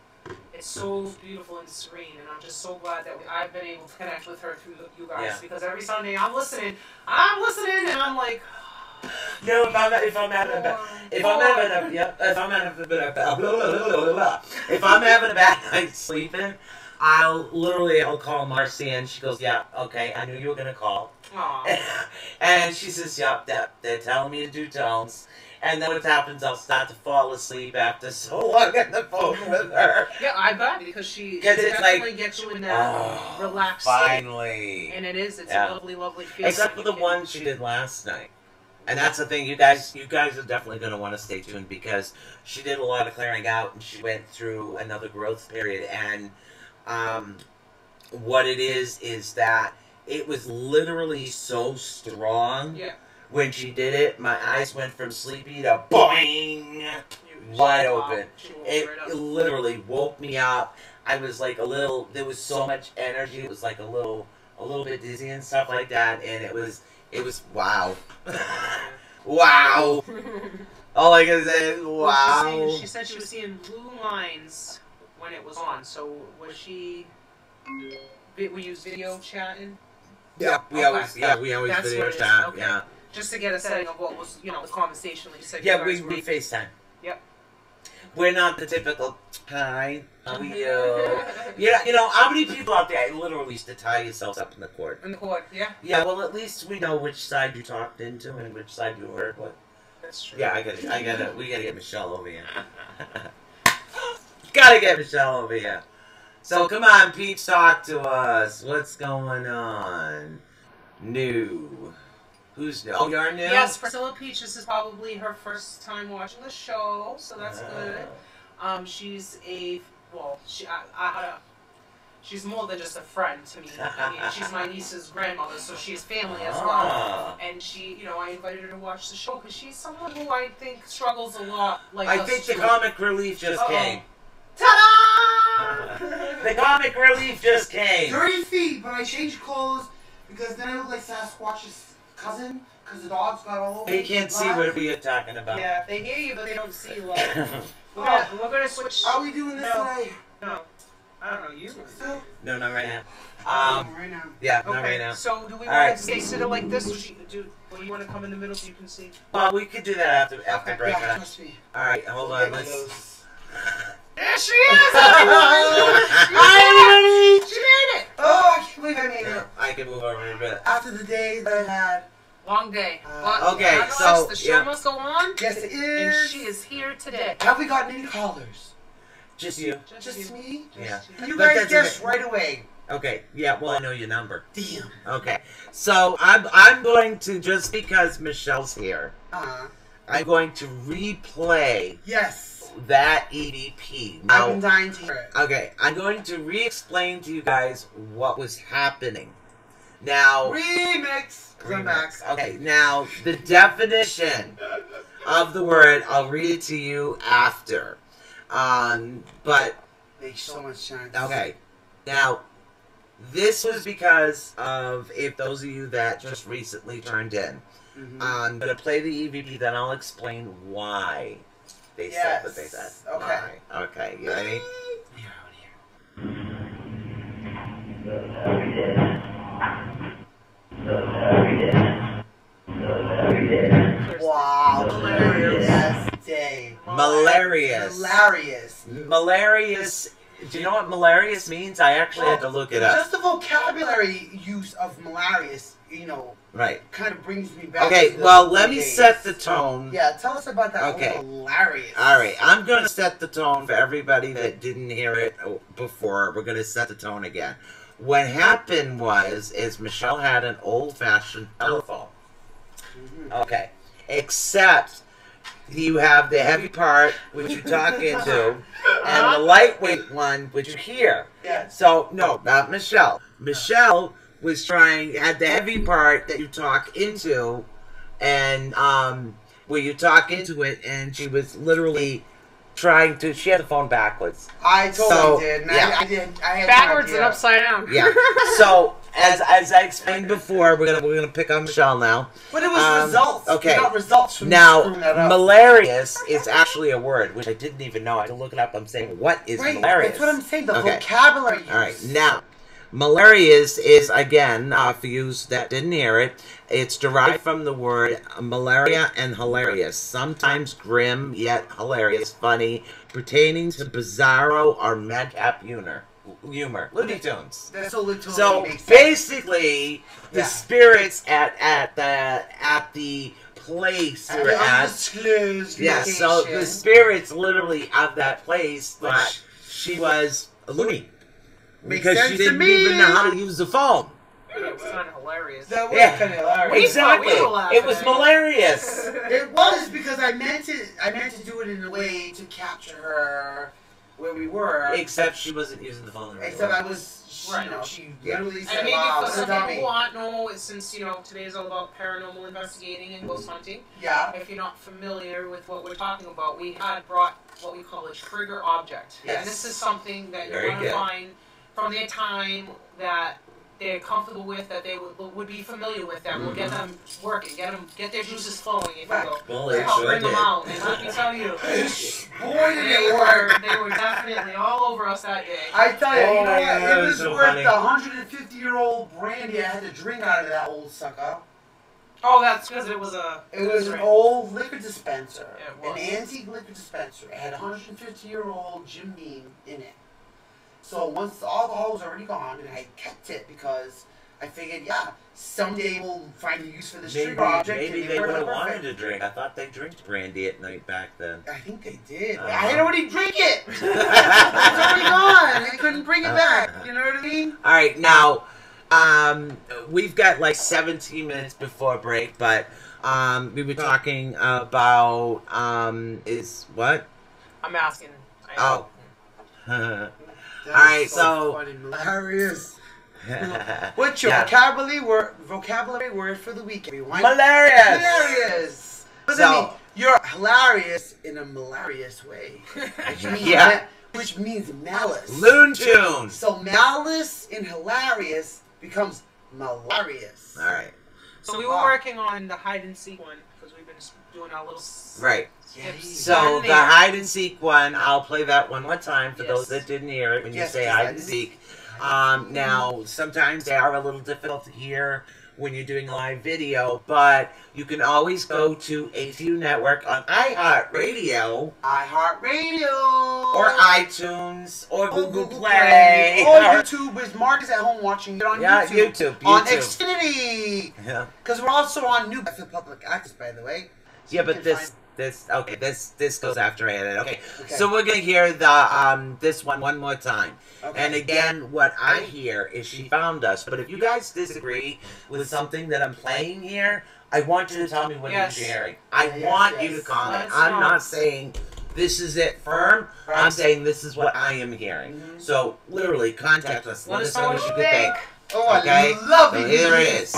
it's so beautiful and serene. And I'm just so glad that I've been able to connect with her through you guys. Because every Sunday I'm listening, and I'm like... No, if I'm having a bad night sleeping, I'll call Marcy, and she goes, yeah, okay, I knew you were gonna call. And she says, yep, they're telling me to do tones. And then what happens, I'll start to fall asleep after so long on the phone with her. Yeah, I bet, because she definitely gets you in that relaxed finally. state. And it's a lovely, lovely feeling. Except for the one she did last night. And that's the thing, you guys are definitely going to want to stay tuned, because she did a lot of clearing out, and she went through another growth period. And what it is that it was literally so strong. Yeah. When she did it, my eyes went from sleepy to boing, wide open. It literally woke me up. I was like there was so much energy. It was like a little bit dizzy and stuff like that. And it was wow. Wow. All I can say is wow. She said she was seeing blue lines when it was on. So was she, we use video chatting? Yeah, we always video chat, okay. Yeah. Just to get a setting of what was, the conversation that you said. Yeah, we FaceTime. Yep. We're not the typical, hi, how are you? Yeah, how many people out there literally used to tie yourselves up in the cord? In the cord, yeah. Yeah, well, at least we know which side you talked into and which side you heard what. That's true. Yeah, we gotta get Michelle over here. Gotta get Michelle over here. So, come on, Peach, talk to us. What's going on? New. Who's new? Oh, you're new? Yes, Priscilla Peach. This is probably her first time watching the show, so that's good. She's she's more than just a friend to me. I mean, she's my niece's grandmother, so she's family as well. And she, I invited her to watch the show because she's someone who I think struggles a lot. Like I think the comic relief just came. Ta-da! The comic relief just came. 30 feet, but I changed clothes because then I look like Sasquatch's cousin because the dogs got all over. They can't see what we are talking about. Yeah, they hear you, but they don't see you. We're gonna switch. Are we doing this today? No. I don't know, you. No, not right now. Right now. Yeah, Okay, not right now. so do we All right. want to stay sit it like this, or or you want to come in the middle so you can see? Well, we could do that after Okay. break. Yeah, trust me. All right, hold on. Let's. There she is! Hi, everybody! She made it! Oh, I can't believe I made it. Yeah, I can move over a bit. After the day that I had. Long day. Okay, nonetheless, so, the show yeah. must go on, Yes, it and is. she is here today. Have we gotten any callers? Just you. Just me? Yeah. And you But guys that's guessed okay. right away. Okay. Yeah. Well, I know your number. Damn. Okay. So I'm going to, just because Michelle's here, I'm going to replay Yes. that EVP. I've Now, been dying to hear it. okay, I'm going to re-explain to you guys what was happening. Now, Remix. I'm back. okay, now the definition of the word, I'll read it to you after. But Makes so much sense. okay, now this was because of, if those of you that just recently turned in, I'm gonna play the EVP, then I'll explain why they said what they said. Okay. Why. Okay, you ready? Wow. Hilarious day. Malarious. Hilarious. Malarious. Do you know what malarious means? I actually had to look it up. Just the vocabulary use of malarious, you know, Right. kind of brings me back. Okay, to the well, let me days. set the tone. Yeah, tell us about that. Okay. Whole hilarious. All right, I'm going to set the tone for everybody that didn't hear it before. We're going to set the tone again. What happened is Michelle had an old-fashioned telephone. Okay, except you have the heavy part, which you talk into, and the lightweight one, which you hear. Yeah. So, no, not Michelle. Michelle was had the heavy part that you talk into, and where you talk into it, and she was literally trying to, she had the phone backwards. I totally did. And yeah. I did. I had Backwards no and idea. upside down. Yeah. So, as I explained before, we're gonna pick on Michelle now. But it was results. Okay. We got results from Now, screwing that up. malarious is actually a word, which I didn't even know. I had to look it up. I'm saying, what is Right, malarious? that's what I'm saying. The Okay. vocabulary use. All right, now, malarious is, again, for you that didn't hear it, it's derived from the word malaria and hilarious, sometimes grim yet hilarious, funny, pertaining to bizarro or madcap humor. Looney Tunes. That's totally So makes sense. basically, the Yeah. spirits at the place At we're the at. undisclosed Yeah, so location. the spirits literally of that place thought she was a loony. Makes Because sense she to didn't me. even know how to use the phone. It was kind of hilarious. That was Yeah. kind of hilarious. Exactly. we were laughing It was at it. malarious. It was because I meant to do it in a way to capture her where we were. Except she wasn't using the phone. the right Except way. I was, Right. you know, she Yeah. literally And said, maybe "Wow, for what a some people dummy." who aren't normal, since, today is all about paranormal investigating and ghost hunting, Yeah. if you're not familiar with what we're talking about, we had brought what we call a trigger object. Yes. And this is something that you're Very going to good. find from their time that they're comfortable with, that they would be familiar with, that will get them working, get their juices flowing, if you will. Well, To it help sure bring them did. out. And let me tell you, Boy, did it work. they were definitely all over us that day. I tell you, Oh, you know what? that It was was so worth funny. the 150-year-old brandy I had to drink out of that old sucker. Oh, that's because it was a... It was an right. old liquor dispenser. It was. An antique liquor dispenser. It had a 150-year-old Jim Beam in it. So once the alcohol was already gone, and I kept it because I figured, yeah, someday we'll find a use for this Maybe, trigger object. maybe and they it would worked have wanted perfect. to drink. I thought they drank brandy at night back then. I think they did. Uh-huh. I had already drank it. It's already gone. I couldn't bring it back. You know what I mean? All right, now, we've got like 17 minutes before break, but we were talking about, is what? I'm asking. Oh. All That right, was so... funny. Hilarious. What's your Yeah. vocabulary word for the week, everyone? Malarious! Hilarious. What does So- that mean? You're hilarious in a malarious way. Which means, Yeah. which means malice. Loon Tunes! So malice and hilarious becomes malarious. All right. So So we were working on the hide and seek one because we've been doing our little Right. skips. So the hide and seek one, I'll play that one more time for Yes. those that didn't hear it when you Yes, say yes, hide I and did. seek. Now, sometimes they are a little difficult to hear when you're doing live video, but you can always go to ATU Network on iHeartRadio or iTunes or Google Play. Or YouTube, as Mark is at home watching it on YouTube. YouTube. On Xfinity. Yeah. Because we're also on New for public access, by the way. Yeah, You but can this goes after I edit. Okay. Okay. So we're gonna hear the this one more time. Okay. And again, what I hear is she found us. But if you guys disagree with something that I'm playing here, I want you to tell me what Yes. you're hearing. I Yes, want yes. you to comment. Let us I'm know. not saying this is it firm. Right. I'm saying this is what I am hearing. Mhm. So literally contact us. Let us know what you think. Oh, Okay? I love So it. here it is.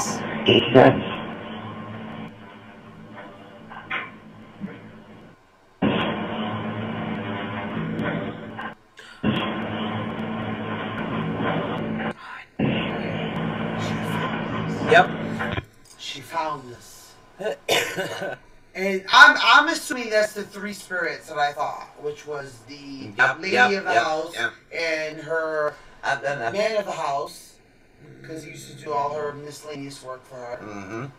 Yep. She found us. And I'm assuming that's the three spirits that I thought, which was the lady of the house and her man of the house, because he used to do all her miscellaneous work for her,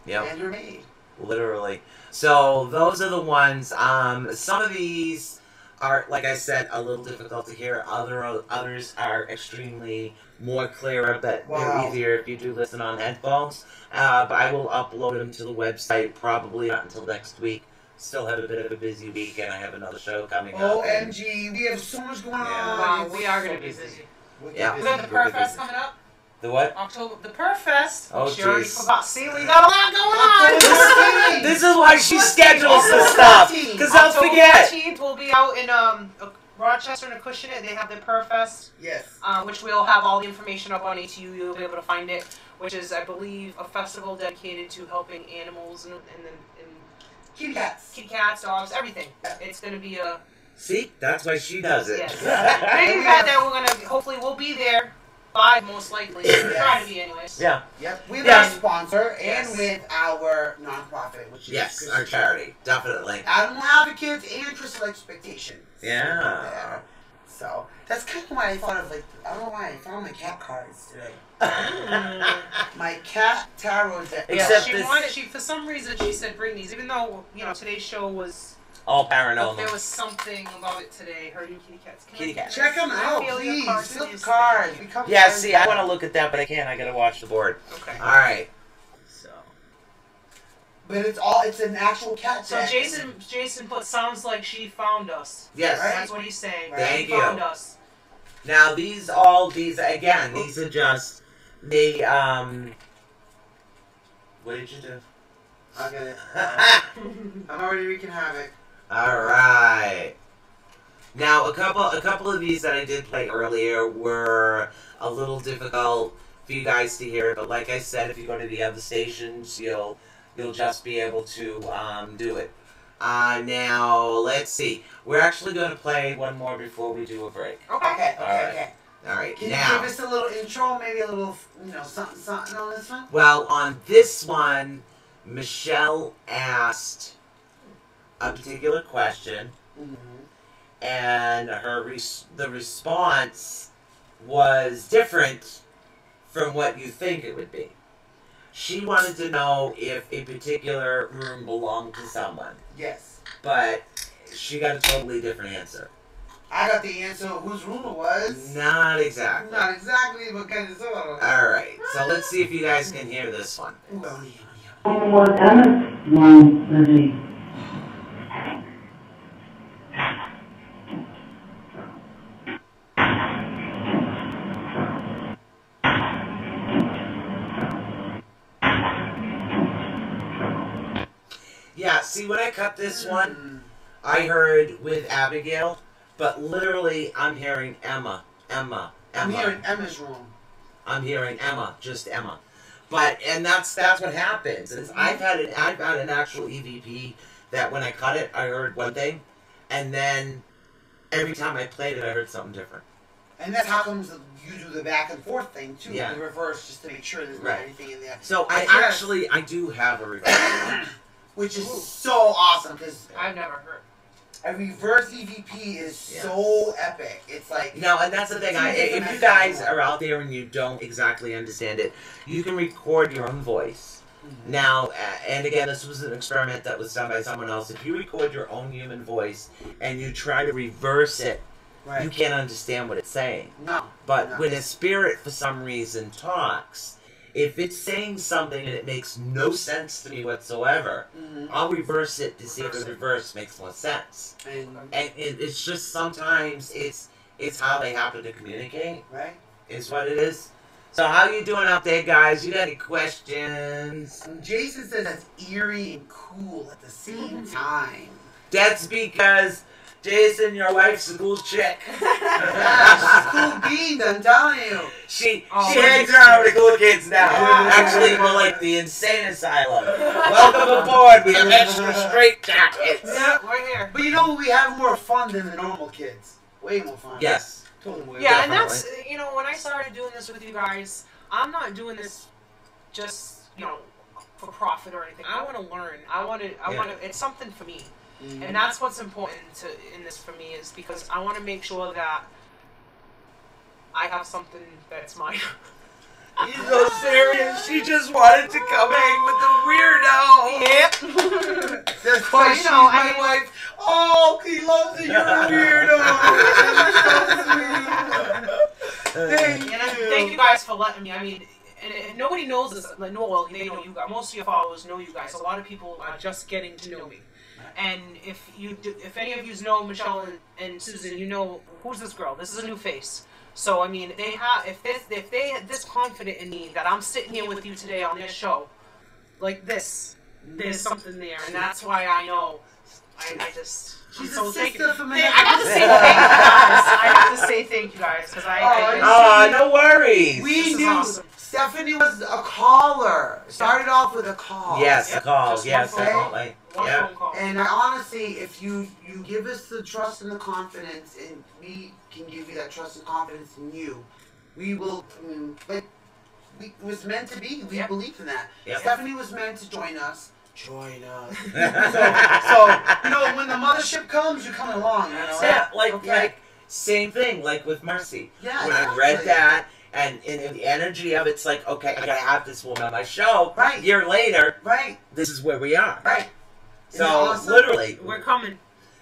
Yep. and her maid. Literally. So those are the ones. Some of these are, like I said, a little difficult to hear. Others are extremely more clearer, but Wow. they're easier if you do listen on headphones. But I will upload them to the website probably not until next week. Still have a bit of a busy week, and I have another show coming up. OMG, we have so much going on. Wow, we are going to be busy. Yeah. We got the Purr Fest coming up. The what? October, the Purr Fest. Oh, she already jeez. forgot. See, we got a lot going on. This is why she schedules the stuff, because I'll October forget. 15th, we'll be out in Rochester and Acushnet. They have the Purr Fest, Yes. which we'll have all the information up on ATU. You'll be able to find it, which is, I believe, a festival dedicated to helping animals and Kitty cats. kitty cats, dogs, everything. It's going to be a See, that's why she does it. yes. Big event that we're going to, hopefully we'll be there live, most likely. Try to be anyways. Yeah. Yep. With Yeah. our sponsor and Yes. with our nonprofit, which is Yes, Crystal our charity, definitely. Animal Advocates and Crystal Expectations. Yeah. There. So that's kind of why I thought of I don't know why I found my cat cards today. My cat tarot deck. Yeah, Except she this- wanted. She for some reason she said bring these, even though today's show was. All There paranormal. was something about it today. Her new kitty cats. Can Kitty I- cats. Check them Can I out, feel your please. cards? Flip Please. cards. Become Yeah, friends. see, I want to look at that, but I can't. I gotta watch the board. Okay. All right. So. But it's an actual cat So deck. Jason put sounds like she found us. Yes. Right. That's what he's saying. Thank She you. found us. Now these again. These are just the What did you do? I get it. I'm already wreaking havoc. All right. Now a couple of these that I did play earlier were a little difficult for you guys to hear, but like I said, if you go to the other stations, you'll just be able to do it. Now let's see. We're actually going to play one more before we do a break. Okay. Okay. All right. Can now, you give us a little intro, maybe a little, something on this one? well, on this one, Michelle asked a particular question, and the response was different from what you think it would be. She wanted to know if a particular room belonged to someone, Yes. but she got a totally different answer. I got the answer of whose room it was. Not exactly. Not exactly, but kind of sort of. All right, so let's see if you guys can hear this one. Was Emma's room busy? Yeah, see, when I cut this one, I heard with Abigail, but literally I'm hearing Emma. I'm hearing Emma's room. I'm hearing Emma, just Emma. And that's what happens. Is I've had an actual EVP that when I cut it, I heard one thing, and then every time I played it, I heard something different. And that's how comes you do the back and forth thing too, Yeah. the reverse, just to make sure there's not Right. anything in there. So But I do have a reverse. which is so awesome because I've never heard. a reverse EVP is so epic. It's like No, and that's the thing. If you guys are out there and you don't exactly understand it, you can record your own voice. Now, and again, this was an experiment that was done by someone else. If you record your own human voice and you try to reverse it, right. you can't understand what it's saying. No. But No. when a spirit, for some reason, talks, if it's saying something and it makes no sense to me whatsoever, I'll reverse it to see if the reverse makes more sense. And It's just sometimes it's how they happen to communicate. right. Is what it is. So how you doing out there, guys? You got any questions? And Jason says that's eerie and cool at the same time. That's because Jason, your wife's a cool chick. Yeah, she's cool beans, I'm telling you. She Oh, hangs around with the cool kids now. Yeah. Actually, more like the insane asylum. Welcome aboard. We have extra straight jackets. Yeah, we're here. But you know, we have more fun than the normal kids. Way more fun. Yes. Totally. Yeah, and Definitely. that's, you know, when I started doing this with you guys, I'm not doing this just, you know, for profit or anything. I want to learn. I want to, it's something for me. And that's what's important in this for me, is because I want to make sure that I have something that's mine. He's so serious. She just wanted to come hang with the weirdo. Yep. That's Well, why you she's know, my wife. Oh, he loves it. You're a weirdo. Thank you guys for letting me. I mean, and nobody knows this. Like, no, well, they know you guys. Most of your followers know you guys. A lot of people are just getting to know me. And if any of you know Michelle and Susan, you know, who's this girl? This is a new face. So I mean, if they had this confident in me that I'm sitting here with you today on this show, like this, there's something there, and that's why I know. I just. She's so a sister from I another have to say thank you guys. I have to say thank you guys because No worries. We This is knew awesome. Stephanie was a caller. Started off with a call. Yes, Yep. a call. Just Yes, one phone definitely. One Yeah. phone call. And honestly, if you give us the trust and the confidence, and we can give you that trust and confidence in you, we will. It was meant to be. We Yep. believe in that. Yep. Stephanie was meant to join us. Join us. so you know, when the mothership comes, you're coming along. You know? Yeah, Okay. like same thing, like with Mercy. Yeah, When I read exactly. that, and in the energy of it's like, okay, I gotta have this woman on my show. Right. A year later, Right. this is where we are. Right. Isn't So that awesome? literally, We're coming.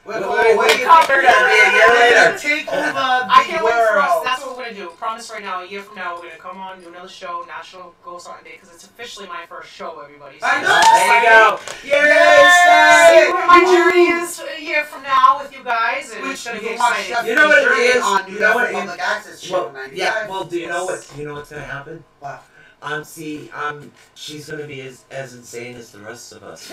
We're covered on me a year later. Take over the I can't wait for us. world. That's what we're gonna do. Promise right now. A year from now, we're gonna come on, do another show, National Ghost Hunting Day, because it's officially my first show. Everybody. So I know. There you go. See Yay! where my journey is a year from now with you guys, and it's Which gonna you be can watch exciting. You know what it Stephanie is? on You know what it Public Access Well, Channel 95. yeah. Well, do you know what's gonna happen? What? She's gonna be as insane as the rest of us.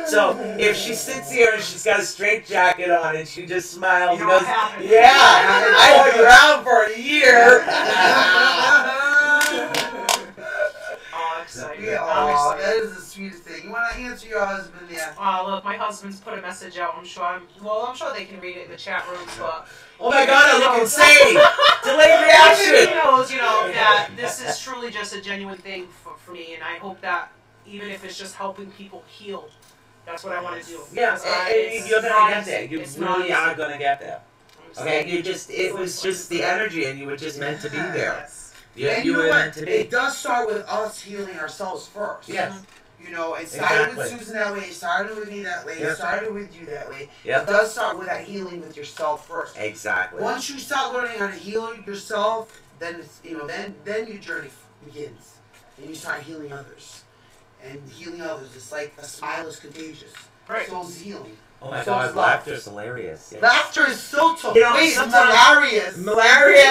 So if she sits here and she's got a straight jacket on and she just smiles You and know goes, what happened. "Yeah, I hung around for a year." Oh, I'm excited. Yeah, I'm aw, excited. that is the sweetest thing. You want to answer your husband? Yeah. Look, my husband's put a message out. I'm sure they can read it in the chat rooms, but Oh my God, I look insane! Delayed he reaction. knows, you know, that this is truly just a genuine thing for me, and I hope that even if it's just helping people heal, that's what I want to do. Yeah, Because and you're gonna get there. You it's really not are easy. gonna get there. Okay, it was just the energy, and you were just meant to be there. Yes. And You you were know meant what? to be. It does start with us healing ourselves first. Yes. You know, it started Exactly. with Susan that way, it started with me that way, Yep. it started with you that way. Yep. It does start with that healing with yourself first. Exactly. Once you start learning how to heal yourself, then it's, then your journey begins, and you start healing others. And healing others, it's like a smile is contagious. Right. So is healing. Oh my So God, is love. laughter's hilarious. Yeah. Laughter is so tough. You know, Wait, it's sometimes- hilarious. Hilarious!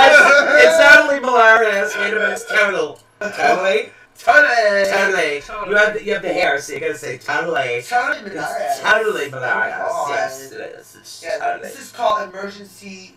It's not only hilarious, wait a minute, it's total. Totally? Totally. Totally. You have the hair, so you gotta say totally. Totally It's hilarious. totally hilarious. Oh, Yes, it is. It's Yeah, totally. this is called emergency.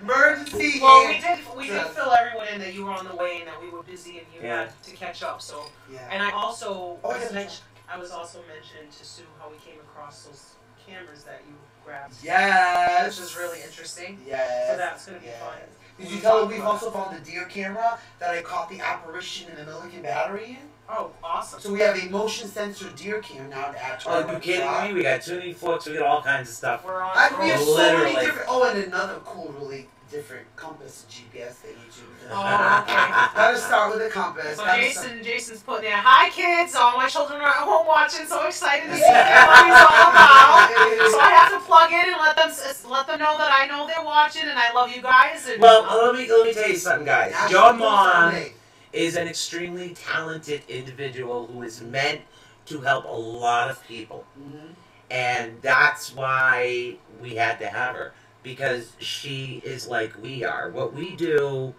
Emergency. Well, we did fill everyone in that you were on the way and that we were busy and you Yeah. had to catch up. So, Yeah. and I also Oh, yeah. I was also mentioning to Sue how we came across those cameras that you grabbed. Yes. Which is really interesting. Yes. So that's going to be fun. Did you tell we've also found the deer camera that I caught the apparition in the Milliken battery in? Oh, awesome. So we have a motion sensor deer cam now to actually. Oh, you kidding me? We got tuning forks. We got all kinds of stuff. We're on. We have so Literally. many different. Oh, and another cool, really different compass GPS that you do. Oh, okay. Gotta start with a compass. So Gotta start- Jason's putting there. Hi kids! All my children are at home watching, so excited to see what family's all about. So I have to plug in and let them know that I know they're watching and I love you guys. And, Well, let me tell you something, guys. National Your Post mom Day. is an extremely talented individual who is meant to help a lot of people. Mhm. And that's why we had to have her. Because she is like we are. What we do,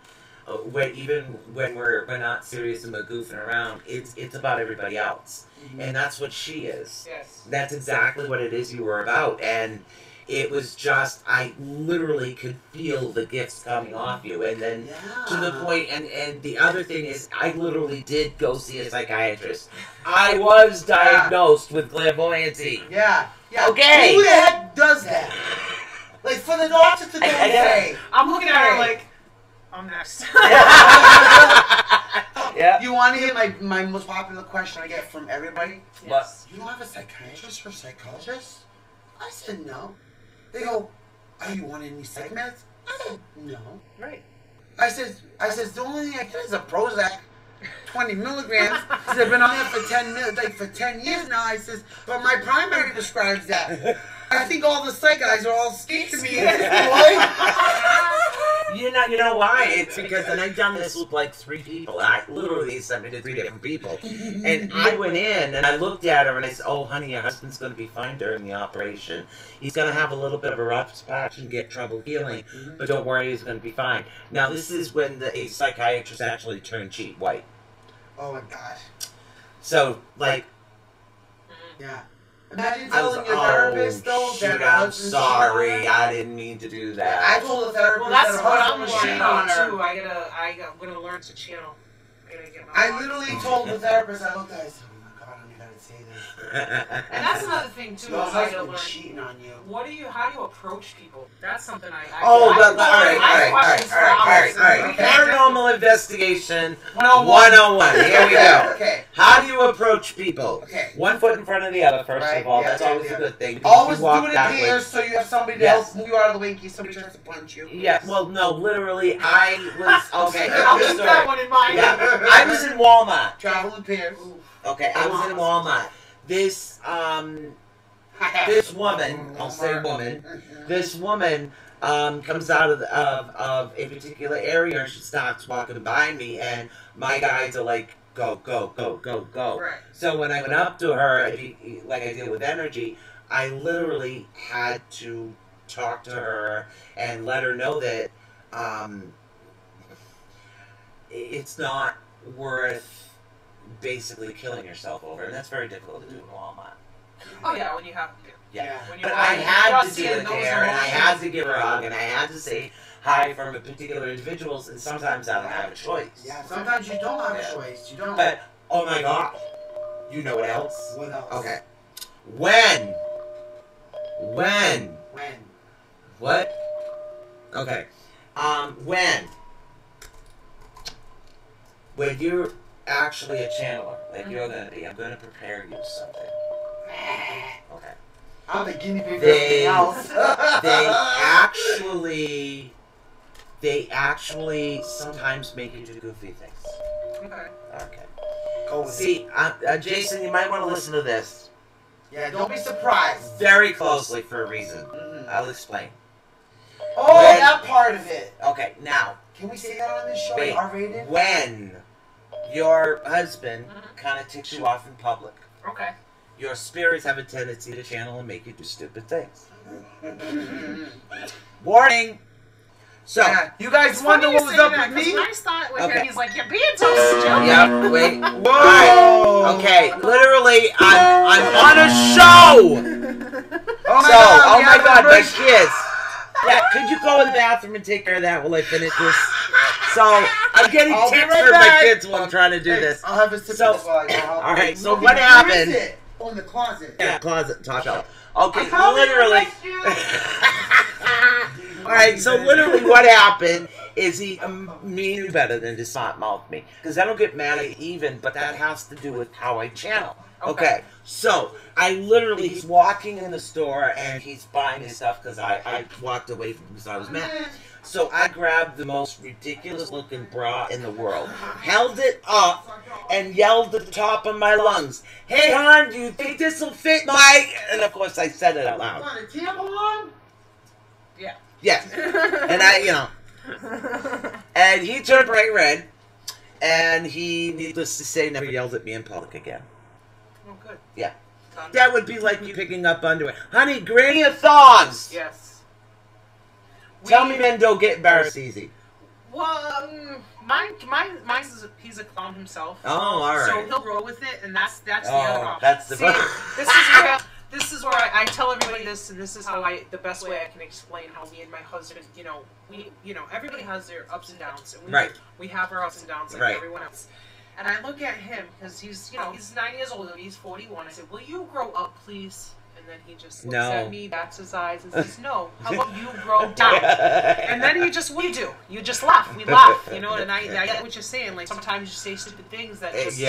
even when we're not serious and we're goofing around, it's about everybody else. And that's what she is. Yes. That's exactly what it is you were about. And it was just, I literally could feel the gifts coming off you. And then to the point, and the other thing is, I literally did go see a psychiatrist. I was diagnosed with clairvoyancy. Yeah. Yeah. Okay. Who the heck does that? Like, for the doctor to go and say, I'm looking at her like, I'm next. Yeah. you want to hear my most popular question I get from everybody? Yes. You don't have a psychiatrist or psychologist? I said no. They go, are you on any psych meds? I said no. Right. I said the only thing I get is a Prozac, 20 milligrams. Because I've been on that for 10 years now. I says, but my primary prescribes that. I think all the psych guys are all scared of me. You know why? It's because, and I've done this with like 3 people. I literally sent me to 3 different people. And I went in and I looked at her and I said, oh, honey, your husband's going to be fine during the operation. He's going to have a little bit of a rough patch and get trouble healing. But don't worry, he's going to be fine. Now, this is when a psychiatrist actually turned cheap white. Oh my God. So, like, Yeah. Imagine I was telling your therapist though shoot, that her I'm husband's sorry. cheating on her. I didn't mean to do I that. told the therapist Well, that's that her what husband I'm was learning cheating on her. too. I'm gonna learn to channel. I gotta get my. I literally told the therapist, I looked at her, I said, oh my God, I'm gonna say this. And that's another thing too. Your Is I gotta husband learn. cheating on you. How do you approach people? That's something I. Oh, I all I have questions for hours. right. Paranormal investigation 101. Here we go. Okay. How do you approach people? Okay. 1 foot in front of the other, first Right, of all. yeah, That's yeah, always yeah. a good thing. because Always you walk do it backwards. appears so you have somebody to Yes. help move you out of the way in case somebody tries to punch you. Yeah, well, no, literally, I was, okay, I'll here's keep the that story. one in mind. Yeah, I was in Walmart. Travel in pairs. Okay, I was in Walmart. This woman, I'll say woman, this woman comes out of a particular area and she starts walking by me and my guys are like, go, go, go, go, go. Right. So when I went up to her, like I did with energy, I literally had to talk to her and let her know that it's not worth basically killing yourself over, and that's very difficult to do in Walmart. Oh yeah, when you have. Yeah. When But you're I had to just do seeing it those there, and I emotions. had to give her a hug, and I had to say hi from a particular individuals, and sometimes I don't have a choice. Yeah, sometimes you don't have a choice. You don't. But, oh my God, you know what else? What else? Okay. When? When? What? Okay. When you're actually a channeler, like you're gonna be, I'm gonna prepare you something. Okay. I'm the guinea pig for They- everything else. they actually sometimes make you do goofy things. Okay. Okay. Go with it. See, Jason, you might want to listen to this Yeah, don't be surprised. very closely for a reason. Mhm. I'll explain. Oh, When- that part of it. Okay, now, Can we say that on this show? wait, R-rated? when your husband kind of ticks you off in public, Okay. your spirits have a tendency to channel and make you do stupid things. Warning! So, Yeah, you guys wonder what was up with me? When I started with Okay. him, he's like, "You're being so stupid." yeah, wait. Whoa! Alright, okay, literally, I'm on a show! Oh my So, God, oh we my have God, a my break. kids. Yeah, could you go in the bathroom and take care of that while I finish this? So, I'm getting I'll be tips right for my back. kids while I'm trying to do Hey, this. I'll have a sip So- of this while I go. Alright, so Look, what where happened? is it? Oh, in the closet. Yeah, closet, top shelf. Okay, coming literally. All right, so literally what happened is he knew better than to not mouth me. Because I don't get mad at even, but that has to do with how I channel. Okay, so he's walking in the store and he's buying his stuff because I walked away from him because I was mad. So I grabbed the most ridiculous looking bra in the world, held it up, and yelled at the top of my lungs, "Hey, hon, do you think this will fit my..." And of course I said it out loud. On a tampon? Yeah. Yes. And and he turned bright red, and he, needless to say, never yelled at me in public again. Oh, good. Yeah. That would be like you picking up underwear. Honey, granny of thongs! Yes. Tell me men don't get embarrassed easy. Well, mine's he's a clown himself. Oh, all right. So he'll roll with it, and that's the other option. That's the This is where I tell everybody this, and this is how the best way I can explain how me and my husband, everybody has their ups and downs, and we have our ups and downs like everyone else. And I look at him because he's 9 years old and he's 41. I said, "Will you grow up, please?" And then he just looks at me, bats his eyes, and says, "No. How about you grow down?" And then he just, what do? You just laugh. We laugh, And I get what you're saying. Like sometimes you say stupid things that just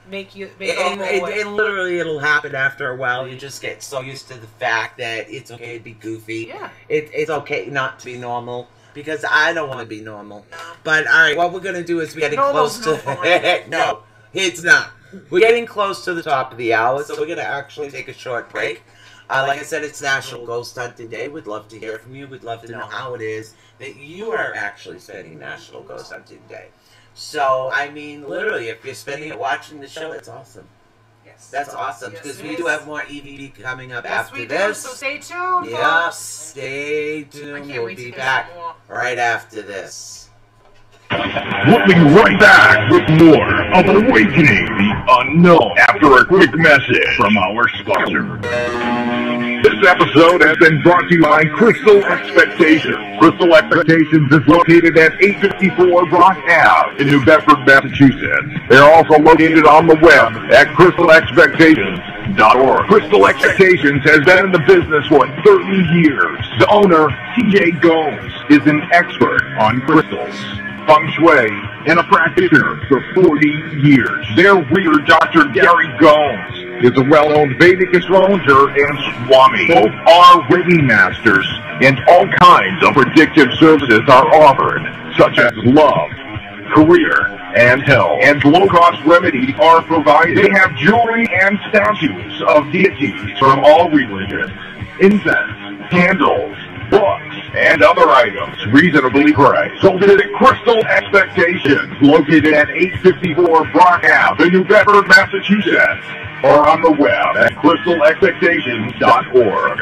make it all go away. And literally, it'll happen after a while. You just get so used to the fact that it's okay to be goofy. Yeah. It's okay not to be normal. Because I don't want to be normal. But, alright, what we're going to do is we're getting close to... No, it's not. We're getting close to the top of the hour, so we're going to actually take a short break. Like I said, it's National Ghost Hunting Day. We'd love to hear from you. We'd love to know how it is that you are actually spending National Ghost Hunting Day. So, I mean, literally, if you're spending it watching the show, it's awesome. Yes. That's awesome, because we do have more EVP coming up after this. Yes, so stay tuned, Yep, folks. stay tuned. We'll be back right after this. We'll be right back with more of Awakening the Unknown after a quick message from our sponsor. This episode has been brought to you by Crystal Expectations. Crystal Expectations is located at 854 Brock Ave in New Bedford, Massachusetts. They're also located on the web at crystalexpectations.org. Crystal Expectations has been in the business for 30 years. The owner, TJ Gomes, is an expert on crystals, feng shui, and a practitioner for 40 years. Their reader, Dr. Gary Gomes, is a well-known Vedic astrologer and Swami. Both are reading masters, and all kinds of predictive services are offered, such as love, career, and health. And low-cost remedies are provided. They have jewelry and statues of deities from all religions, incense, candles, books, and other items reasonably priced. So visit Crystal Expectations, located at 854 Brock Ave in New Bedford, Massachusetts, or on the web at crystalexpectations.org.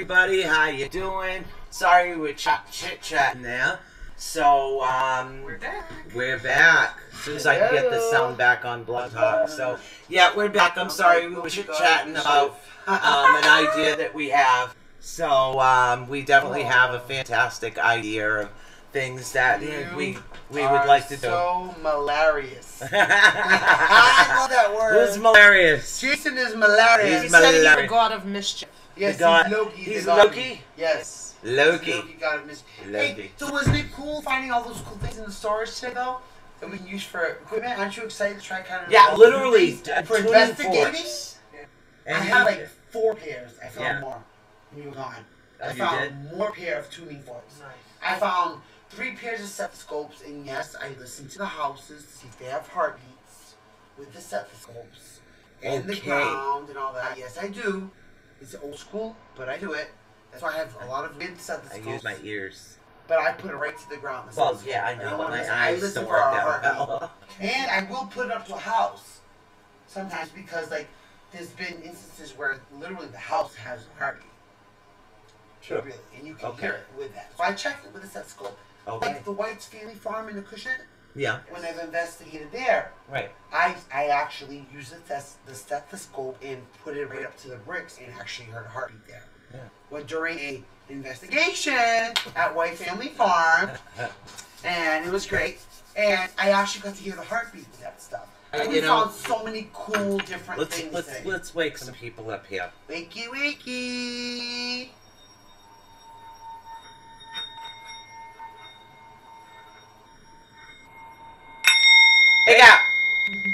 everybody. How you doing? Sorry we were chit-chatting there. So, We're back. we're back. As soon as I can get the sound back on Blood Talk. So, yeah, we're back. I'm sorry we were chit-chatting about an idea that we have. So, we definitely have a fantastic idea of things that we would like to do. So malarious. I love that word. Who's malarious? Jason is malarious. He He's said he's malarious. the god of mischief. Yes, The god- he's Loki. he's the god of- Loki? Yes. Loki. Loki, god of mischief. Loki. Hey, so wasn't it cool finding all those cool things in the storage today, though? That we can use for equipment? Aren't you excited to try kind of... Yeah, literally. For tuning investigating? forks. I had like 4 pairs. I found Yeah. more when you were gone. Oh, I you found did? more pair of tuning forks. Nice. I found 3 pairs of stethoscopes, and yes, I listened to the houses to see if they have heartbeats with the stethoscopes and the Okay. ground and all that. Yes, I do. It's old school, but I do it. That's why I have a lot of good I stethoscopes. use my ears. But I put it right to the ground. the Well, stethoscope. yeah, I don't know. wanna My listen. I eyes listen don't for work our that heartbeat. well. And I will put it up to a house sometimes because, like, there's been instances where literally the house has a heartbeat. Sure. Really, and you can Okay. hear it with that. So I checked it with a stethoscope. Okay. Like the White's Family Farm in the Cushion, Yeah. when I've investigated there, Right. I actually used the stethoscope and put it right up to the bricks and actually heard a heartbeat there. Yeah. Well, during a investigation at White Family Farm, and it was great. And I actually got to hear the heartbeat with that stuff. And we found so many cool different things today. Let's wake some people up here. Wakey, wakey. Hey, yeah.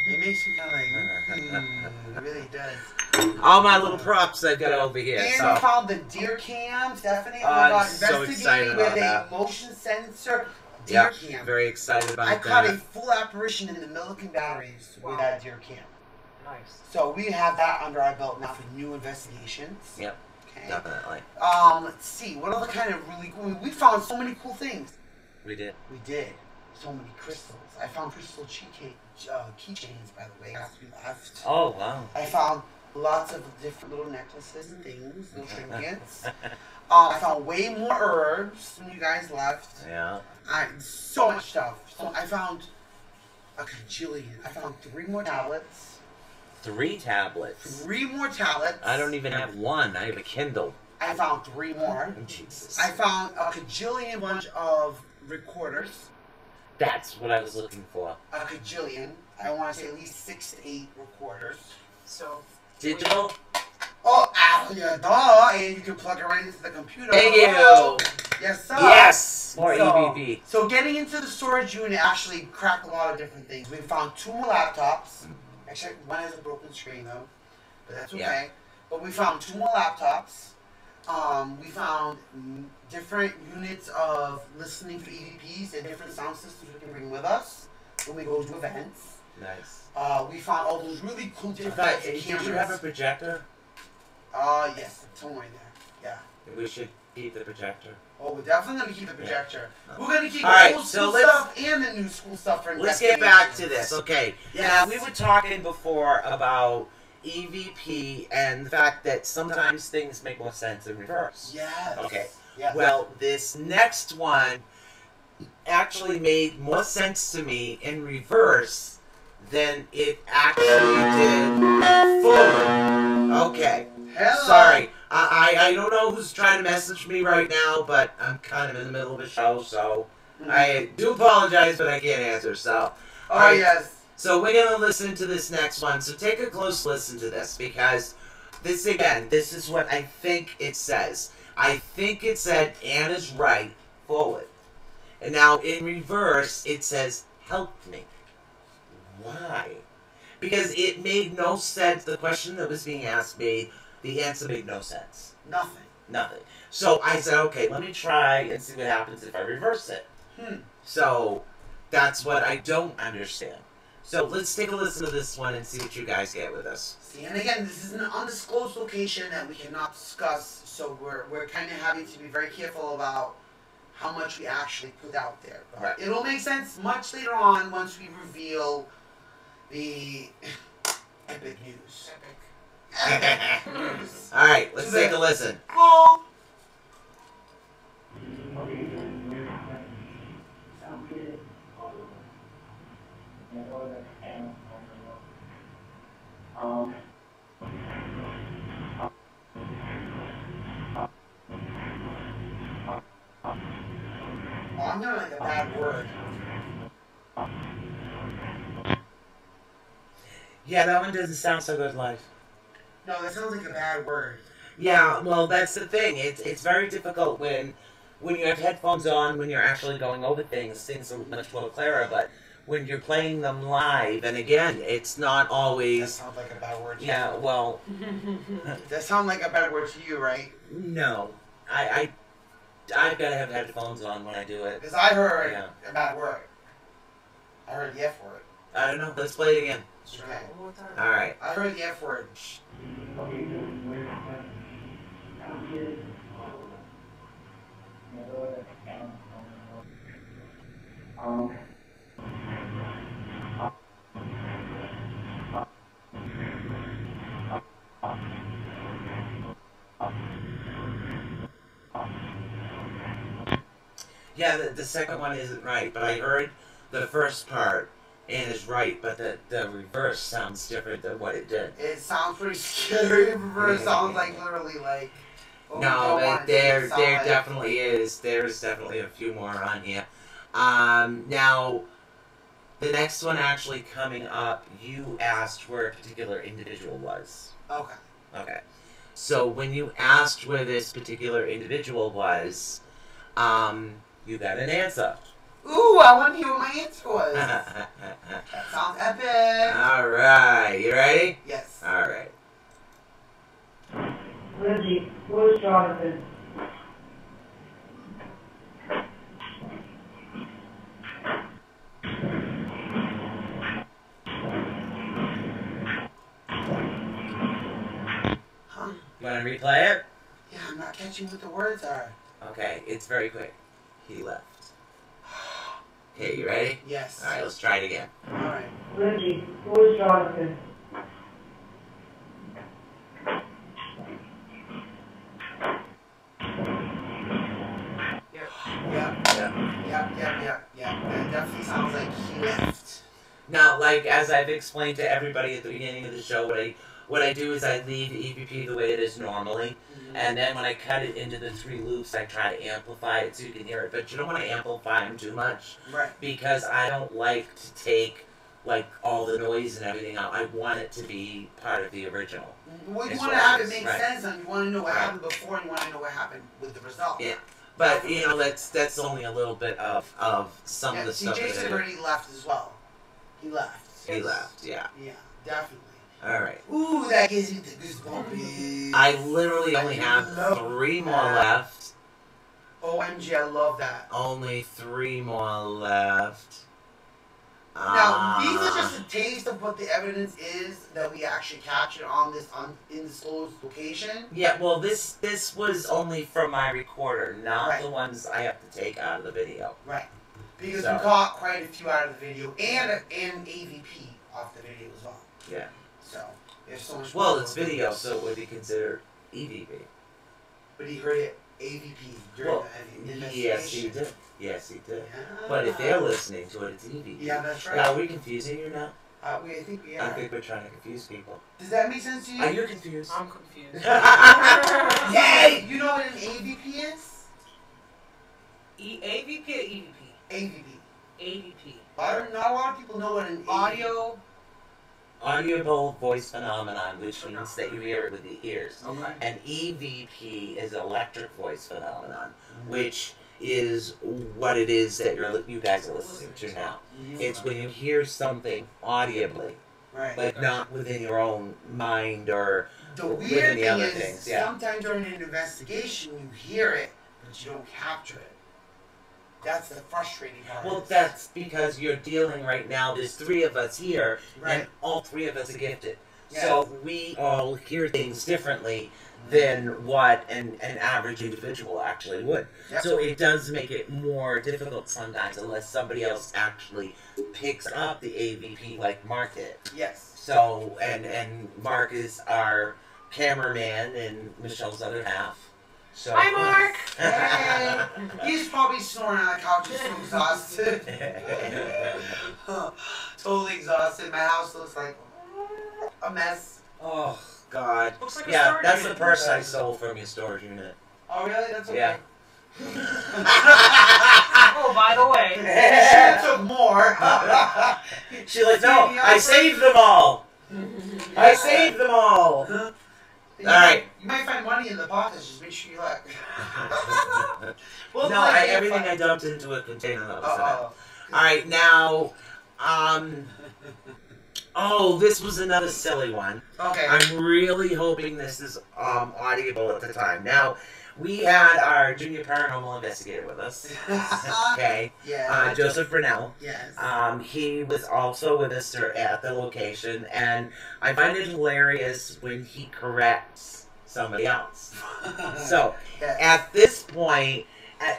It makes you kind of like, it really does. All my little props I've got over here. And So we found the deer cam, Stephanie. Oh I'm my god, so excited investigating with about a that. motion sensor deer yeah, cam. very excited about I that. caught a full apparition in the Milliken batteries with that deer cam. Nice. So we have that under our belt now for new investigations. Yep, Okay. definitely. Let's see. What other kind of really cool? We found so many cool things. We did. We did. So many crystals. I found crystal keychains, by the way, after we left. Oh wow. I found lots of different little necklaces and things, little trinkets. I found way more herbs when you guys left. Yeah. So much stuff. So I found a cajillion. I found 3 more tablets. 3 tablets. 3 more tablets. I don't even have one. I have a Kindle. I found 3 more. Oh, Jesus. I found a cajillion bunch of recorders. That's what I was looking for. A cajillion. I want to say at least 6 to 8 recorders. So Digital. Oh, yeah, duh. And you can plug it right into the computer. Thank you. Yes, sir. Yes. More So- EVP. So getting into the storage unit actually cracked a lot of different things. We found 2 more laptops. Actually, one has a broken screen though, but that's okay. Yeah. But we found 2 more laptops. We found different units of listening for EVPs and different sound systems we can bring with us when we go to events. Nice. We found all those really cool different But, types of did cameras. you have a projector? Yes, somewhere in there. Yeah. We should keep the projector. Oh, we're definitely gonna keep the projector. We're gonna keep All right, the old so school let's- stuff and the new school stuff for Let's get back to investigations. this. Okay. Yes. Now, we were talking before about EVP and the fact that sometimes things make more sense in reverse. Yes. Okay. Yes. Well, this next one actually made more sense to me in reverse than it actually did forward. Okay. Hello. Sorry. I don't know who's trying to message me right now, but I'm kind of in the middle of a show, so I do apologize, but I can't answer. So, Oh, all right. yes. So we're gonna listen to this next one. So take a close listen to this because this again, this is what I think it says. I think it said Anna's right forward, and now in reverse it says help me. Why? Because it made no sense. The question that was being asked made the answer made no sense. Nothing. Nothing. So I said, okay, let me try and see what happens if I reverse it. So that's what I don't understand. So let's take a listen to this one and see what you guys get with us. See, and again, this is an undisclosed location that we cannot discuss, so we're kind of having to be very careful about how much we actually put out there. But Right. it'll make sense much later on once we reveal the epic news. epic. Epic news. All right, let's take a listen. Full bad word. Yeah, that one doesn't sound so good live. No, that sounds like a bad word. Yeah, well, that's the thing. It's very difficult when you have headphones on, when you're actually going over things are much more clearer, but when you're playing them live, and again, it's not That always... sounds like a bad word to you. Yeah, well... That sounds like a bad word to you, right? No. I've got to have headphones on when I do it. Because I heard Yeah. a bad word. I heard the F word. I don't know. Let's play it again. Okay. Alright. I heard the F word. Yeah, the second one isn't right, but I heard the first part and it's right, but the reverse sounds different than what it did. It sounds pretty scary. Reverse sounds like literally like. Oh, No, but there definitely is. There's definitely a few more on here. Now, the next one actually coming up, you asked where a particular individual was. Okay. Okay. So when you asked where this particular individual was, you got an answer. Ooh, I want to hear what my answer was. That sounds epic. Alright, you ready? Yes. Alright. Lindsay, where's Jonathan? Huh? You want to replay it? Yeah, I'm not catching what the words are. Okay, it's very quick. He left. Okay, you ready? Yes. Alright, let's try it again. Alright. Lindsay, where's Jonathan? Yeah. That definitely sounds like he left. Now, like, as I've explained to everybody at the beginning of the show, what I do is I leave the EVP the way it is normally, and then when I cut it into the 3 loops, I try to amplify it so you can hear it. But you don't want to amplify them too much, Right. because I don't like to take, like, all the noise and everything out. I want it to be part of the original. Well, you As want to well have it as- make right. sense, and you want to know what Right. happened before, and you want to know what happened with the result. Yeah. But, you know, that's only a little bit of some of the see, stuff Jason that I do. already left as well. He left. He left, yeah. Yeah, definitely. Alright. Ooh, that gives me the goosebumps. I literally only have 3 more left. OMG, I love that. Only 3 more left. Now, these are just a taste of what the evidence is that we actually captured on this undisclosed location. Yeah, well, this was only from my recorder, not Right. the ones I have to take out of the video. Right. Because So- we caught quite a few out of the video and an AVP off the video as well. Yeah. So, there's so much Well, more. it's video, so it would be considered EVP. But he heard it AVP during Well, the yes, investigation. he did. Yes, he did. Yeah. But if they're listening to it, it's EVP. Yeah, that's right. Now, are we confusing you now? I think we I are. think we're trying to confuse people. Does that make sense to you? Are you confused? I'm confused. Yay! You know what an AVP is? AVP or EVP? AVP. AVP. Not a lot of people know what an Audio. Audible voice phenomenon, which means that you hear it with the ears. Okay. And EVP is electric voice phenomenon, which is what it is that you guys are listening to now. It's when you hear something audibly, Right. but not within your own mind or The within weird the thing other is, things. Yeah. sometimes during an investigation, you hear it, but you don't capture it. That's the frustrating part. Well, that's because you're dealing right now. There's 3 of us here, Right. and all 3 of us are gifted. Yeah. So we all hear things differently than what an average individual actually would. Yep. So it does make it more difficult sometimes unless somebody else actually picks up the AVP like Mark did. Yes. So, and Mark is our cameraman and Michelle's other half. So, Hi, Mark. Hey, he's probably snoring on the couch. He's so exhausted. Totally exhausted. My house looks like a mess. Oh, God. Looks like a Yeah, storage that's the unit. purse I stole from your storage unit. Oh, really? That's okay. Yeah. Oh, by the way. You should have took more. She's like, no, I saved them all. I saved them all. Alright. You might find money in the pockets, just make sure you look. Well, No, everything I dumped into a container that was in it. Alright, now, oh, this was another silly one. Okay. I'm really hoping this is audible at the time. Now, we had our junior paranormal investigator with us. Okay. Yeah. Joseph Brunel. Yes. He was also with us at the location, and I find it hilarious when he corrects somebody else. So, Yes. at this point,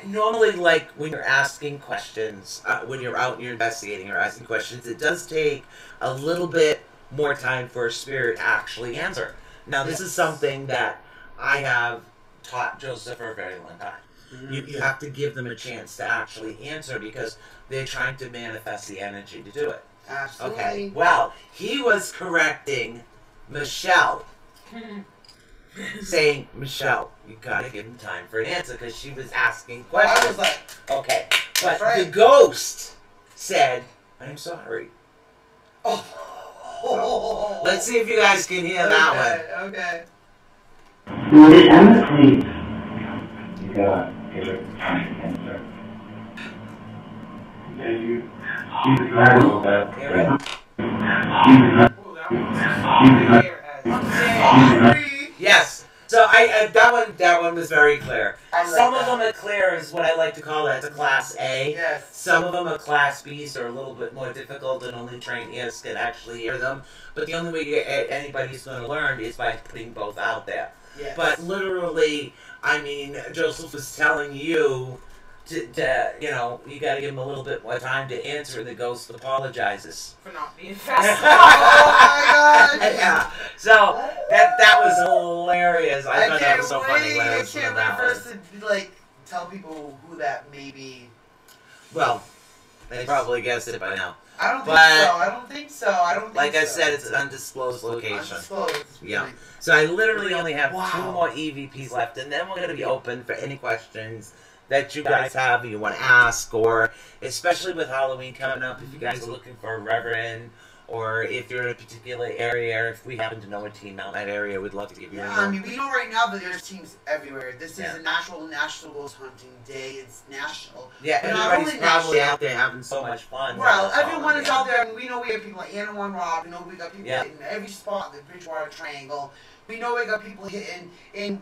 normally, like when you're asking questions, when you're out and you're investigating or asking questions, it does take a little bit more time for a spirit to actually answer. Now, this is something that I have taught Joseph for a very long time. You have to give them a chance to actually answer because they're trying to manifest the energy to do it. Absolutely. Okay, well, he was correcting Michelle. Saying, Michelle, you gotta give him time for an answer because she was asking questions. I was like, okay, but right. the ghost said, I'm sorry. oh. Let's see if you guys can hear that one. Okay. Wait, Emma, please. You gotta give it time to answer. Yeah, she's glad about that. Hear it? Yes. So that one was very clear. Some of them are clear is what I like to call that. It's a class A. Yes. Some of them are class B's are a little bit more difficult and only trained ears can actually hear them. But the only way anybody's going to learn is by putting both out there. Yes. But literally, I mean, Joseph was telling you to you know, you got to give him a little bit more time to answer, and the ghost apologizes. For not being fast. Oh my God. Yeah. So that was hilarious. I thought that was so funny when I I listened to can't that wait one. for us to like tell people who that may be. Well, they probably guessed it by now. I don't think But- so. I don't think so. I don't think Like so. I said, it's an undisclosed location. Undisclosed. Yeah. So I literally only have Wow. 2 more EVPs left, and then we're going to be open for any questions that you guys have, you want to ask, or especially with Halloween coming up, if you guys are looking for a reverend, or if you're in a particular area, if we happen to know a team out in that area, we'd love to give you Yeah, a I name. mean, we know right now that there's teams everywhere. This is Yeah. a national ghost hunting day. It's national. Yeah, But not everybody's only probably national- out there having so much fun. Well, everyone is out there. I mean, we know we have people like Anna One Rob. We know we got people Yeah. hitting every spot, the Bridgewater Triangle. We know we got people hitting in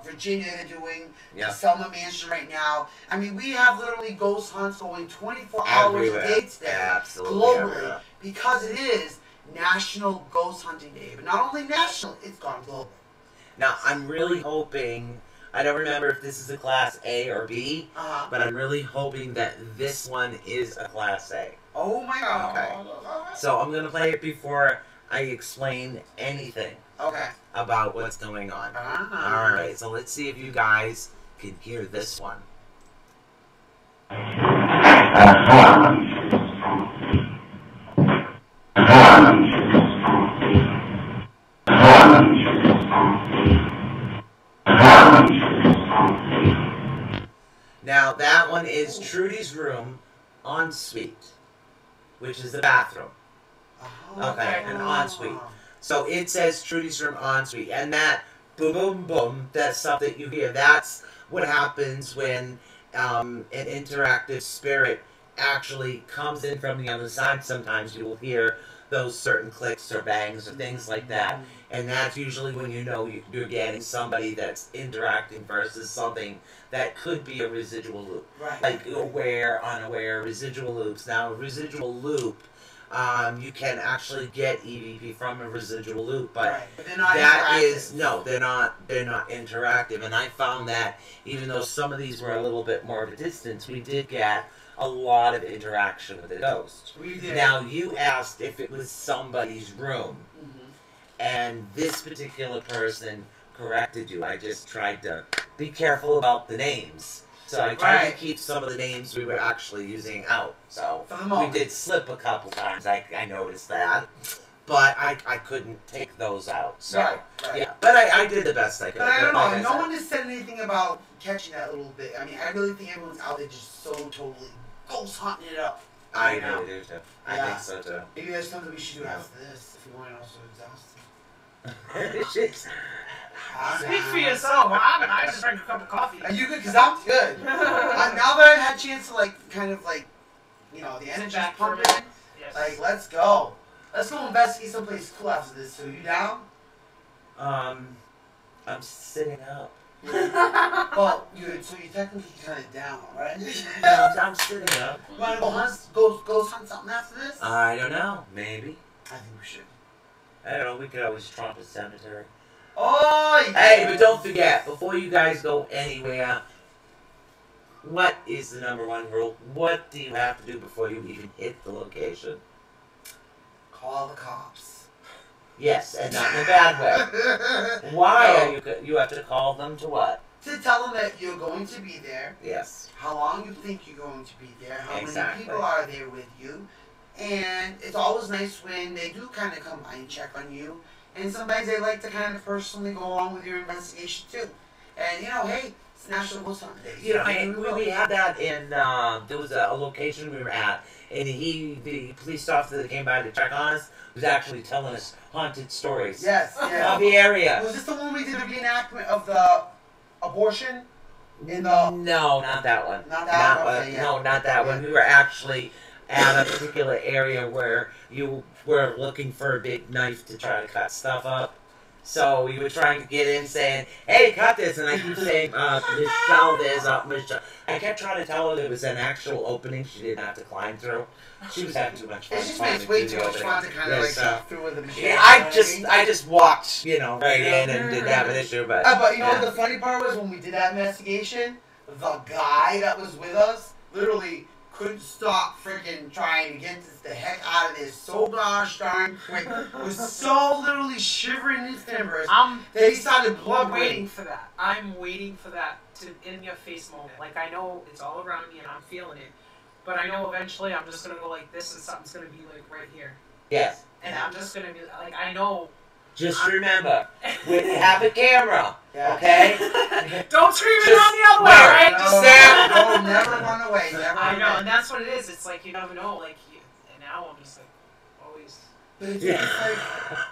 Virginia. They're doing Yeah. Selma Mansion right now. I mean, we have literally ghost hunts going 24 hours a Everywhere. day today, Absolutely globally, everywhere. because it is National Ghost Hunting Day. But not only national, it's gone global. Now, I'm really hoping, I don't remember if this is a Class A or B, but I'm really hoping that this one is a Class A. Oh my God. Okay. So I'm going to play it before I explain anything Okay. about what's going on. Alright, so let's see if you guys can hear this one. Now, that one is Trudy's room ensuite, which is the bathroom. Okay, an ensuite. So it says Trudy's room ensuite, and that boom, boom, boom, that stuff that you hear, that's what happens when an interactive spirit actually comes in from the other side. Sometimes you will hear those certain clicks or bangs or things like that, and that's usually when you know you're getting somebody that's interacting versus something that could be a residual loop. Right. Like aware, unaware, residual loops. Now, a residual loop, you can actually get EVP from a residual loop, but Right, but they're not that interactive. is no, they're not interactive. And I found that even though some of these were a little bit more of a distance, we did get a lot of interaction with the ghost. We did. Now, you asked if it was somebody's room, Mhm. and this particular person corrected you. I just tried to be careful about the names. So I tried to Right. keep some of the names we were actually using out. So For the we moment. did slip a couple times. I noticed that. but I couldn't take those out. So Right. yeah, but I did the best I could. But I don't Like know. No said. one has said anything about catching that little bit. I mean, I really think everyone's out there just so totally ghost hunting it up. I right now. really do too. I Yeah. think so too. Maybe there's something we should do after this if you want to also exhausted. Shit's- Speak for yourself. I just drank a cup of coffee. Are you good? Because I'm good. Now that I've had a chance to kind of the energy's back for a pumping. minute. Yes. Like, let's go. Let's go investigate someplace cool after this. So, you down? I'm sitting up. Well, you're technically kind of down, right? I'm sitting up. You want to go hunt something after this? I don't know. Maybe. I think we should. I don't know. We could always tromp a cemetery. Oh, yeah. Hey, but don't forget, before you guys go anywhere, what is the #1 rule? What do you have to do before you even hit the location? Call the cops. Yes, and not in a bad way. Why are you have to call them to what? To tell them that you're going to be there, Yes. how long you think you're going to be there, how Exactly. many people are there with you, and it's always nice when they do kind of come by and check on you, and sometimes they like to kind of personally go along with your investigation too. And hey, it's National Ghost Hunt Day. You know, we had that in, there was a location we were at, and the police officer that came by to check on us was actually telling us haunted stories Yes, yeah. of the area. Was this the one we did a reenactment of the abortion? No, not that one. Not that one, okay, yeah. No, not that one. We were actually at a particular area where you were looking for a big knife to try to cut stuff up. So we were trying to get in saying, hey, cut this. And I keep saying, Michelle, there's Michelle. I kept trying to tell her there was an actual opening she didn't have to climb through. She was having too much fun. it just makes way too much fun to kind of so, through with the machine. yeah, I just walked, right in and didn't have an issue. But But you know what the funny part was when we did that investigation? The guy that was with us literally couldn't stop freaking trying to get the heck out of there so gosh darn quick. Was so literally shivering in his timbers that he started I'm blubbering. waiting for that. I'm waiting for that to in your face moment. Like I know it's all around me and I'm feeling it, but I know eventually I'm just gonna go like this and something's gonna be like right here. yes. And I'm just gonna be like I know. Just remember, when you have a camera, Yeah. okay? Don't scream it Just on the other way, where? right? No, Just no, never run away. Never I run know, away. and that's what it is. It's like you never know. Like, and now I'm just like always. But it's Yeah.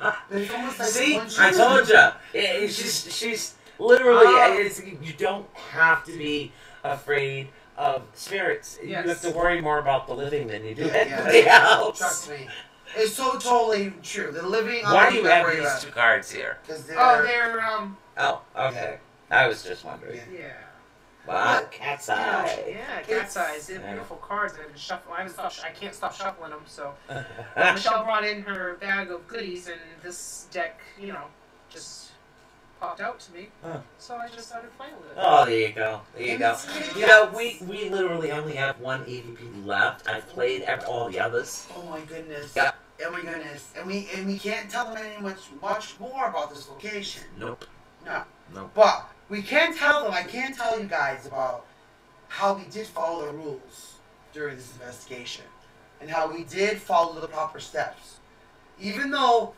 like, it's almost like See, once I told you. She's literally. You don't have to be afraid of spirits. Yes. You have to worry more about the living than you do Yeah, anybody else. Trust me. It's so totally true. The living. Why do you have these 2 cards here? Because They're Oh, okay. I was just wondering. Yeah. yeah. Wow, cat's eye. Yeah, cat's eyes. They're beautiful cards. I've been shuffling. I can't stop shuffling them. So Michelle brought in her bag of goodies, and this deck, just popped out to me. Huh. So I just started playing with it. Oh, there you go. There you And go. it's You know, we literally only have 1 EVP left. I've played all the others. Oh my goodness. Yeah. Oh my goodness. And we can't tell them much more about this location. Nope. No. Nope. But we can tell them. I can tell you guys about how we did follow the rules during this investigation, and how we did follow the proper steps. Even though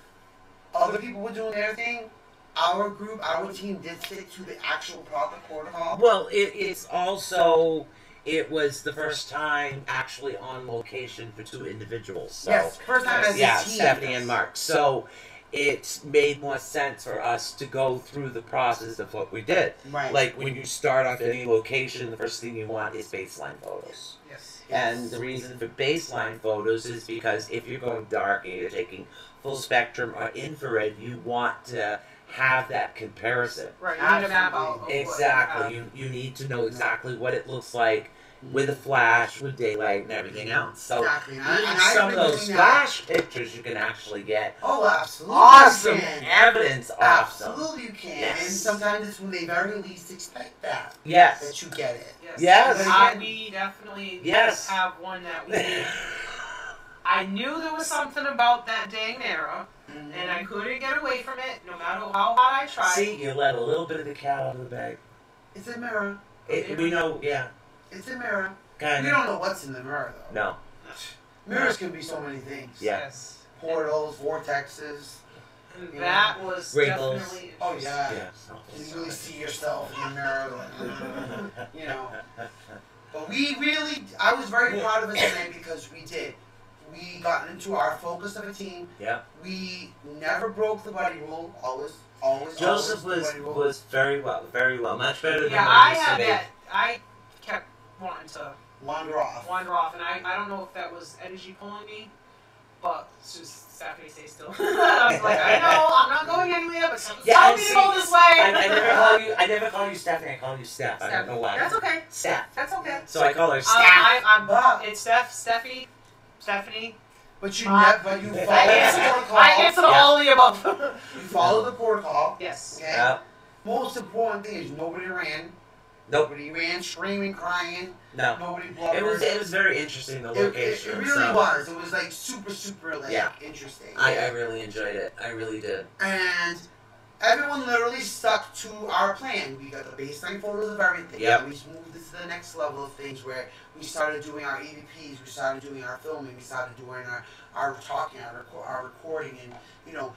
other people were doing their thing, our group, our team did stick to the actual proper protocol. Well, it's also, it was the first time actually on location for 2 individuals. So, Yes, first time as a team. Stephanie and Mark. So it's made more sense for us to go through the process of what we did. Right. Like when you start off any location, the first thing you want is baseline photos. Yes. And the reason for baseline photos is because if you're going dark and you're taking full spectrum or infrared, you want to have that comparison. Right. You need a map out. of what you Exactly. have. You need to know exactly what it looks like with a flash, with daylight, and everything else. So Exactly. And even I've some of been those doing that. flash pictures you can actually get Oh, absolutely. awesome You can. evidence of them. Absolutely, you can. Yes. And sometimes it's when they very least expect that Yes. you get it. Yes. We definitely Yes. have one that we. I knew there was something about that dang era, and I couldn't get away from it, no matter how hard I tried. See, you let a little bit of the cat out of the bag. It's a mirror. We know, yeah, It's a mirror. kind We of. don't know what's in the mirror, though. No. Mirrors can be so many things. Yeah. Yes. portals, vortexes. And You that was Wrinkles. definitely Oh yeah. Yeah. You really see yourself in the mirror, like, you know. But we really, I was very proud of us tonight because we did. We got into our focus of a team. Yeah. We never broke the buddy rule. Always. Joseph was very well, much better than Yeah, I I used to had be. that. I kept wanting to wander off. and I don't know if that was energy pulling me, but it's just Stephanie, stay still. I was like, I know, I'm not going anywhere, but tell me to go this way. I never call you Stephanie. I call you Steph. I don't know why. That's okay. Steph. That's okay. So I call her Steph. It's Stephanie. But you never. But you follow the protocol. I answered all the above. You follow the protocol. Yes. Okay. Yep. Most important thing is nobody ran. Nope. Nobody ran screaming, crying. No. Nobody blubbered. It was very interesting, the location. It really was. It was like super like interesting. I really enjoyed it. I really did. And everyone literally stuck to our plan. We got the baseline photos of everything. Yep. And we moved this to the next level of things where we started doing our EVPs, we started doing our filming, we started doing our talking, our recording, and, you know,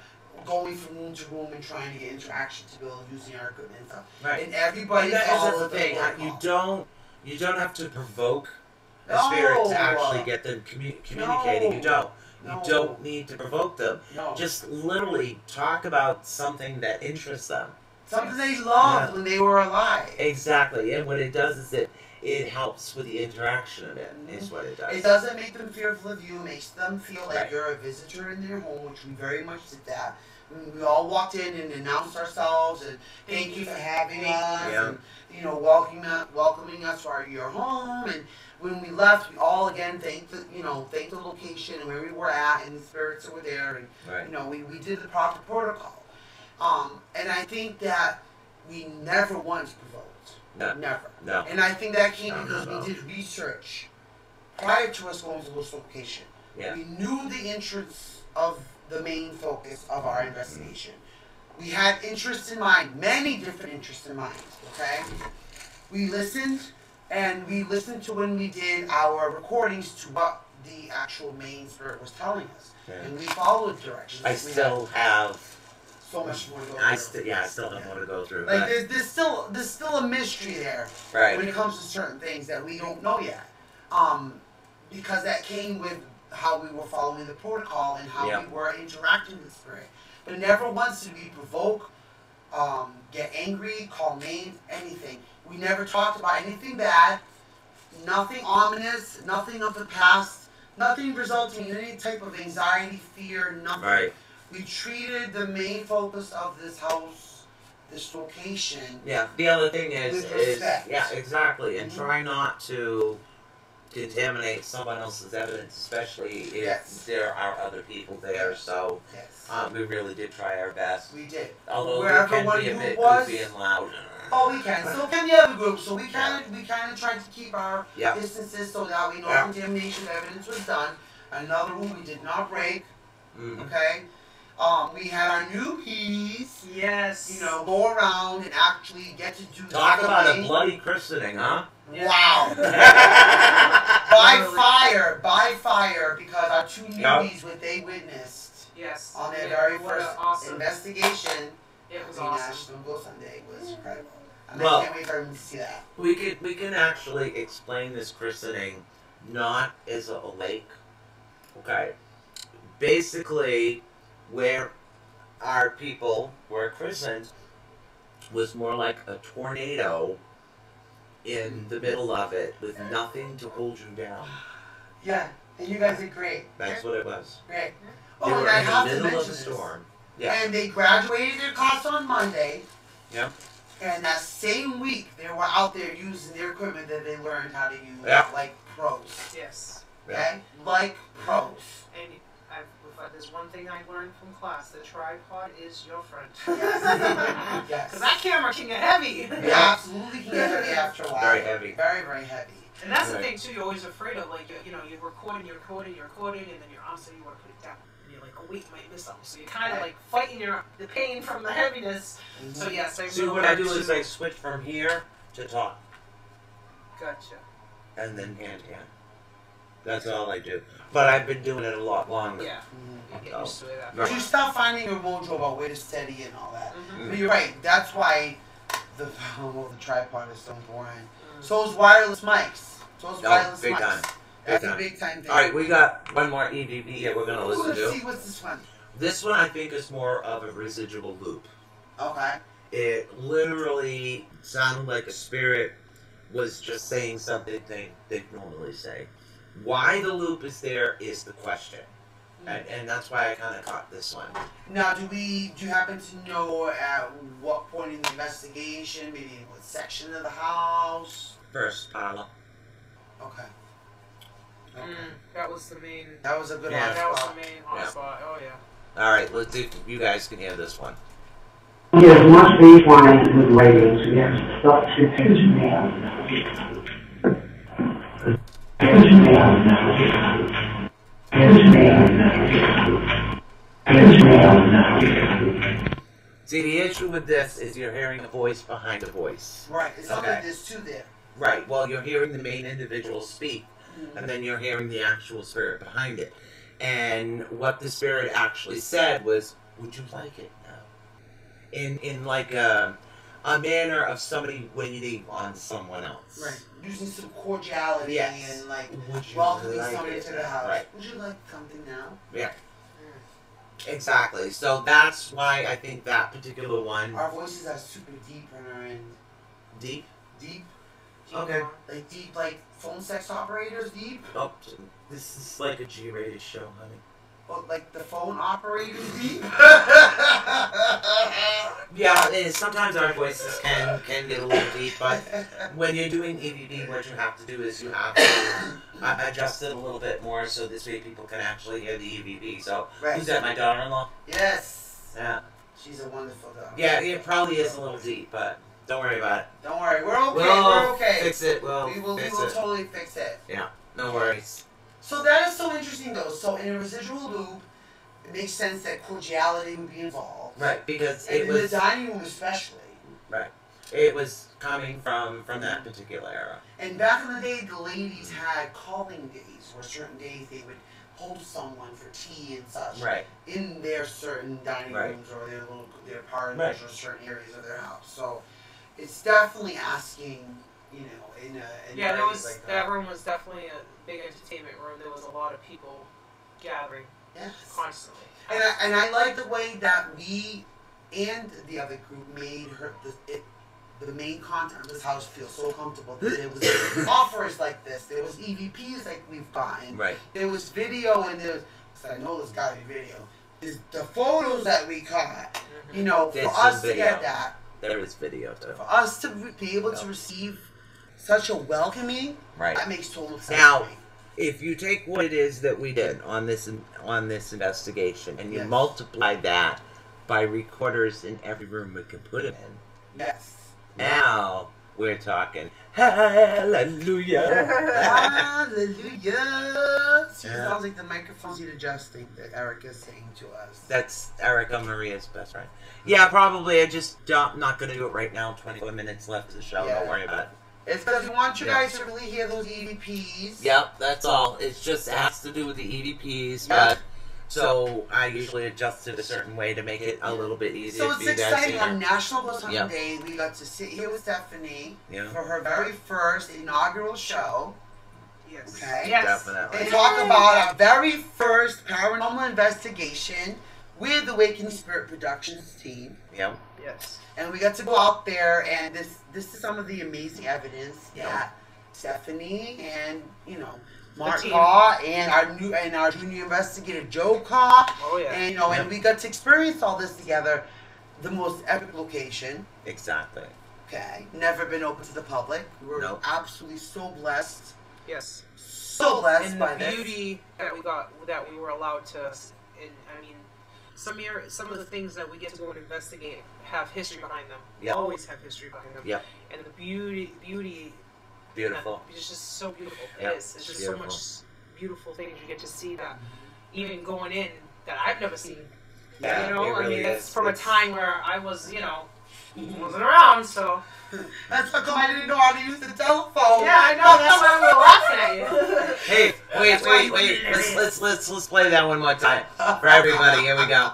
going from room to room and trying to get interaction to build using our equipment and stuff. Right. And everybody that's followed the thing. protocol. You don't have to provoke the spirit to actually get them communicating. No. You don't. No. You don't need to provoke them. No. Just literally talk about something that interests them. Something they loved when they were alive. Exactly. And what it does is it helps with the interaction of it, is what it does. It doesn't make them fearful of you. It makes them feel like you're a visitor in their home, which we very much did that. We all walked in and announced ourselves and thank you for having us, and, you know, welcoming us to your home. And when we left, we all again thanked the location and where we were at, and the spirits that were there, and you know, we did the proper protocol. And I think that we never once provoked. No. Never. No. And I think that came because we did research prior to us going to this location. Yeah. We knew the interests of the main focus of our investigation. We had interests in mind, many different interests in mind, okay? We listened, and we listened to when we did our recordings to what the actual main spirit was telling us. Yeah. And we followed directions. I still have so much more to go through. I still have more to go through. Like there's still a mystery there when it comes to certain things that we don't know yet. Because that came with how we were following the protocol and how we were interacting with spirit. But never once did we provoke, get angry, call names, anything. We never talked about anything bad, nothing ominous, nothing of the past, nothing resulting in any type of anxiety, fear, nothing. Right. We treated the main focus of this house, this location. Yeah. The other thing is respect. Yeah, exactly, and try not to contaminate someone else's evidence, especially if there are other people there. So we really did try our best. We did. Although wherever we can one be a group bit was, goofy and loud. Oh, we can. So can the other group. So we kind of tried to keep our distances so that we know contamination of evidence was done. Another rule we did not break. Okay. We had our newbies. Yes. You know, go around and actually get to do. Talk about a bloody christening, huh? Wow. by fire, because our two newbies, what they witnessed on their very first investigation, it was National Go Sunday was incredible. I can't wait for them to see that. We can actually explain this christening not as a lake. Okay. Basically, where our people were christened was more like a tornado in the middle of it with nothing to hold you down. Yeah, and you guys did great. That's what it was. Great. They were and I in have the to middle mention of a this. storm. Yeah. And they graduated their class on Monday. Yep. And that same week, they were out there using their equipment that they learned how to use like pros. Yes. Okay? Like pros. And if there's one thing I learned from class, the tripod is your friend. Yes. Because that camera can get heavy. It absolutely can get heavy after a while. Very heavy. Very, very heavy. And that's the thing, too, you're always afraid of, like, you're recording, and then your arm says you want to put it down. And you're like, oh, wait, you might miss something. So you're kind of, like, fighting the pain from the heaviness. So, yes, I See, what I do is I switch from here to talk. Gotcha. And then hand to hand. That's all I do. But I've been doing it a lot longer. Yeah. You get used to it after. Right. You stop finding your mojo about where to steady and all that. Mhm. But you're right. That's why the tripod is so important. So is wireless mics. So is wireless big mics. time. That's Big a time. big time thing. All right, we got one more EVP here we're going to listen Let's to. see what's this one. This one I think is more of a residual loop. Okay. It literally sounded like a spirit was just saying something they normally say. Why the loop is there is the question. And that's why I kind of caught this one. Now, do you happen to know at what point in the investigation, maybe in what section of the house? First, parlor. Okay. That was the main. That was a good Yeah. one. That was the main hotspot. Oh yeah. All right, let's see if you guys can hear this one. Yes, much baseline with ratings. Yes, stop to me. See, the issue with this is you're hearing a voice behind a voice. Right. It's not Okay. like there's two there. Right, well, you're hearing the main individual speak, and then you're hearing the actual spirit behind it. And what the spirit actually said was, would you like it now? In like a manner of somebody waiting on someone else. Right. Using some cordiality Yes. and like Would you welcoming like somebody it to the now? house. Right. Would you like something now? Yeah. Exactly. So that's why I think that particular one. Our voices are super deep and are in Deep? deep, Okay. like deep, like phone sex operators deep. Oh, this is like a G-rated show, honey. Oh, like the phone operators deep. Yeah, it is. Sometimes our voices can get a little deep, but when you're doing EVP, what you have to do is you have to adjust it a little bit more so this way people can actually hear the EVP. So, Right. who's that, my daughter-in-law? Yes. Yeah. She's a wonderful dog. Yeah, it probably is a little deep, but don't worry about it. Don't worry, we're okay. We'll We're okay. fix it. We'll we will fix it. totally fix it. Yeah, no worries. So that is so interesting, though. So in a residual loop, it makes sense that cordiality would be involved. Right, because And it in was the dining room, especially. right. It was coming from that particular era. And back in the day, the ladies had calling days, where certain days they would hold someone for tea and such. Right. In their certain dining Right. rooms or their parlors Right. or certain areas of their house. So it's definitely asking, in Yeah, there areas was like that room was definitely a big entertainment room. There was a lot of people gathering Yes. constantly. And I like the way that we and the other group made the main content of this house feel so comfortable. That there was offers like this. There was EVPs like we've gotten. Right. There was video and there was, I know there's got to be video. There's the photos that we caught. There's For us some to get video. that, There is video too. for us to be able to receive such a welcoming, Right. that makes total sense Now, to me. if you take what it is that we did on this investigation and you Yes. multiply that by recorders in every room we can put them in, Yes. now we're talking hallelujah. Hallelujah. See, it Yeah. sounds like the microphone's adjusting that Eric is saying to us. That's Erica Maria's best friend. Yeah, probably. I just not going to do it right now. 24 minutes left of the show. Yeah. Don't worry about it. It's because we want you Yeah. guys to really hear those EVPs. Yep, that's all. It just has to do with the EVPs. Yeah. But so I usually adjust it a certain way to make it a little bit easier So for it's you guys to exciting. hear. On National Ghost Hunting Yeah. Day, we got to sit here with Stephanie Yeah. for her very first inaugural show. Yes. Okay. Yes. Definitely. And talk about our very first paranormal investigation with the Awakening Spirit Productions team. Yep. Yes. And we got to go out there, and this is some of the amazing evidence Yeah. that Stephanie and Mark team. Carr and our junior investigator Joe Carr, Oh yeah. and Yeah. and we got to experience all this together. The most epic location. Exactly. Okay, never been open to the public. We were Nope. absolutely so blessed, Yes. so blessed And by the this. beauty that we were allowed to, and I mean, some of the things that we get to go and investigate have history behind them. Yep. Always have history behind them. Yep. And the beauty. Beautiful. It's just so beautiful. Yep. It is. It's just Beautiful. so much beautiful things you get to see that even going in that I've never seen. Yeah, You know, it really I mean, is. it's from a It's- time where I was, wasn't around, so. That's how come I didn't know how to use the telephone. Yeah, I know. That's why we were laughing at you. Hey, Wait. Let's play that one more time for everybody. Here we go.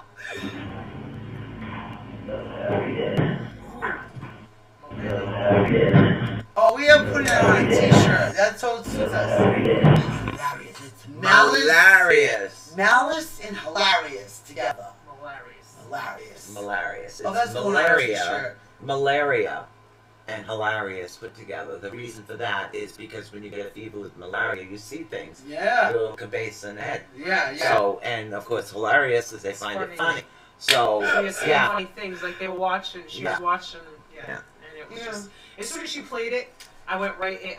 Oh, we have put that on a t-shirt. That's so suits us. Hilarious. It's Malarious. Malice and hilarious together. Hilarious. Malarious. Oh, that's It's going on a malaria. t-shirt. Malaria and hilarious put together. The reason for that is because when you get a fever with malaria, you see things. Yeah. A little cabeza in the head. Yeah. So, and of course, hilarious is they find it funny. So, She was saying funny things, like they were watching, she was watching, and it was just, as soon as she played it, I went right in,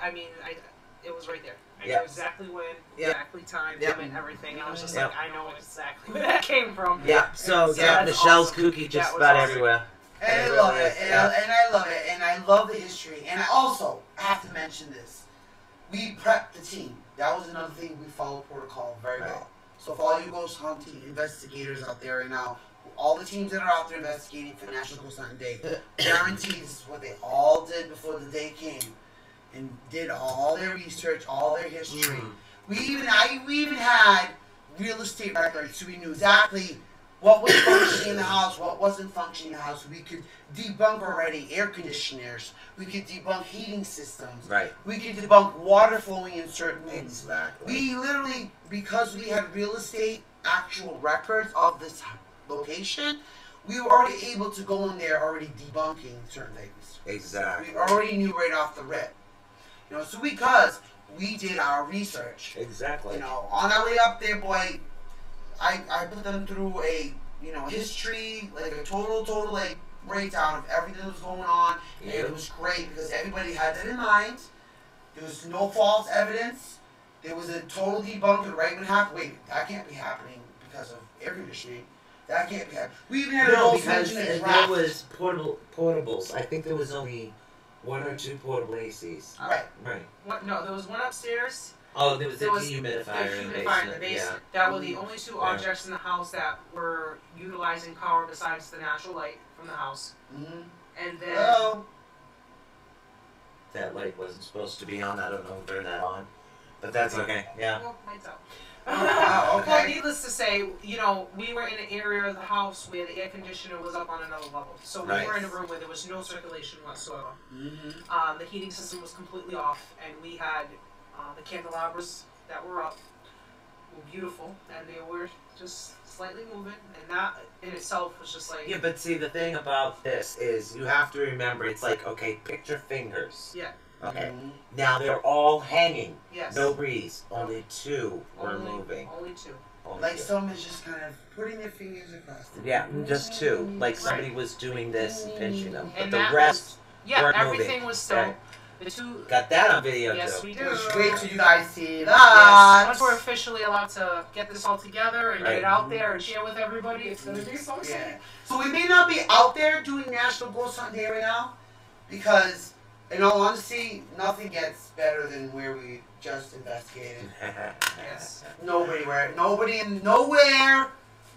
it was right there. I knew exactly when, exactly time, and everything, and I was just like, I know exactly where that came from. Yeah, so Michelle's kooky just about everywhere. And I love it, and I love it, and I love the history, and I also have to mention this. We prepped the team. That was another thing, we followed protocol very well. So for all you ghost hunting investigators out there right now, all the teams that are out there investigating for National Ghost Hunting Day, guaranteed this is what they all did before the day came, and did all their research, all their history. We even had real estate records, so we knew exactly what was functioning in the house, what wasn't functioning in the house. We could debunk already air conditioners. We could debunk heating systems. Right. We could debunk water flowing in certain rooms. Exactly. We literally, because we had real estate actual records of this location, we were already able to go in there already debunking certain things. Exactly. We already knew right off the rip. You know, so because we did our research. Exactly. You know, on our way up there, boy, I put them through a, history, like a total like breakdown of everything that was going on. And it was great because everybody had that in mind. There was no false evidence. There was a total debunking right when it happened. Wait, that can't be happening because of air conditioning. That can't be happening. We even had a ghost mention in there was portables. I think there was only one or two portable ACs. Right. What? No, there was one upstairs. Oh, there was a dehumidifier in the basement. Yeah. That were the only two objects in the house that were utilizing power besides the natural light from the house. Mm-hmm. And then that light wasn't supposed to be on. I don't know who turned that on, but that's okay. Yeah. Well, lights out. Okay. Well, needless to say, we were in an area of the house where the air conditioner was up on another level. So we were in a room where there was no circulation whatsoever. Mm-hmm. The heating system was completely off, and we had the candelabras that were up were beautiful, and they were just slightly moving, and that in itself was just like... Yeah, but see, the thing about this is you have to remember, it's like, okay, picture fingers. Yeah. Okay. Now they're all hanging. Yes. No breeze. Only two were moving. Only two. Like someone's just kind of putting their fingers across the Yeah, just two. Like somebody was doing this and pinching them. But And the that rest weren't everything moving. was still... Okay. The two... Got that on video Yes, too. we do. Wait till you guys see that. Yes. Once we're officially allowed to get this all together and get it out there and share with everybody, it's going to be so exciting. Yeah. So we may not be out there doing National Ghost Hunt Day right now, because, in all honesty, nothing gets better than where we just investigated. Yes. Nowhere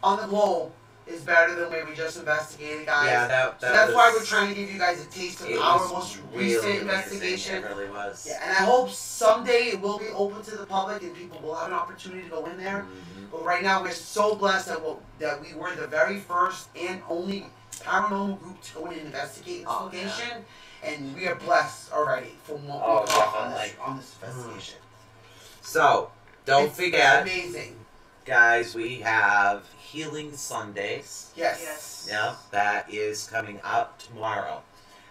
on the globe is better than where we just investigated, guys. Yeah, so that's why we're trying to give you guys a taste of our most recent investigation. It really was. Yeah, and I hope someday it will be open to the public and people will have an opportunity to go in there. Mm-hmm. But right now, we're so blessed that we were the very first and only paranormal group to go in and investigate this location. And we are blessed already from what we got on this investigation. So, don't forget, amazing. Guys, we have Healing Sundays. Yes. Yeah, that is coming up tomorrow.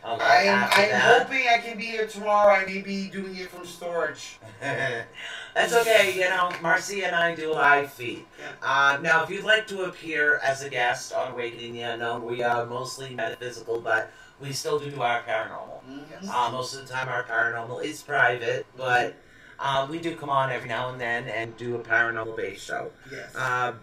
Okay, I'm hoping I can be here tomorrow. I may be doing it from storage. That's okay, Marcy and I do live feed. Yeah. Now, if you'd like to appear as a guest on Awakening the Unknown, we are mostly metaphysical, but we still do our paranormal. Mm-hmm. Most of the time our paranormal is private, but we do come on every now and then and do a paranormal-based show. Yes.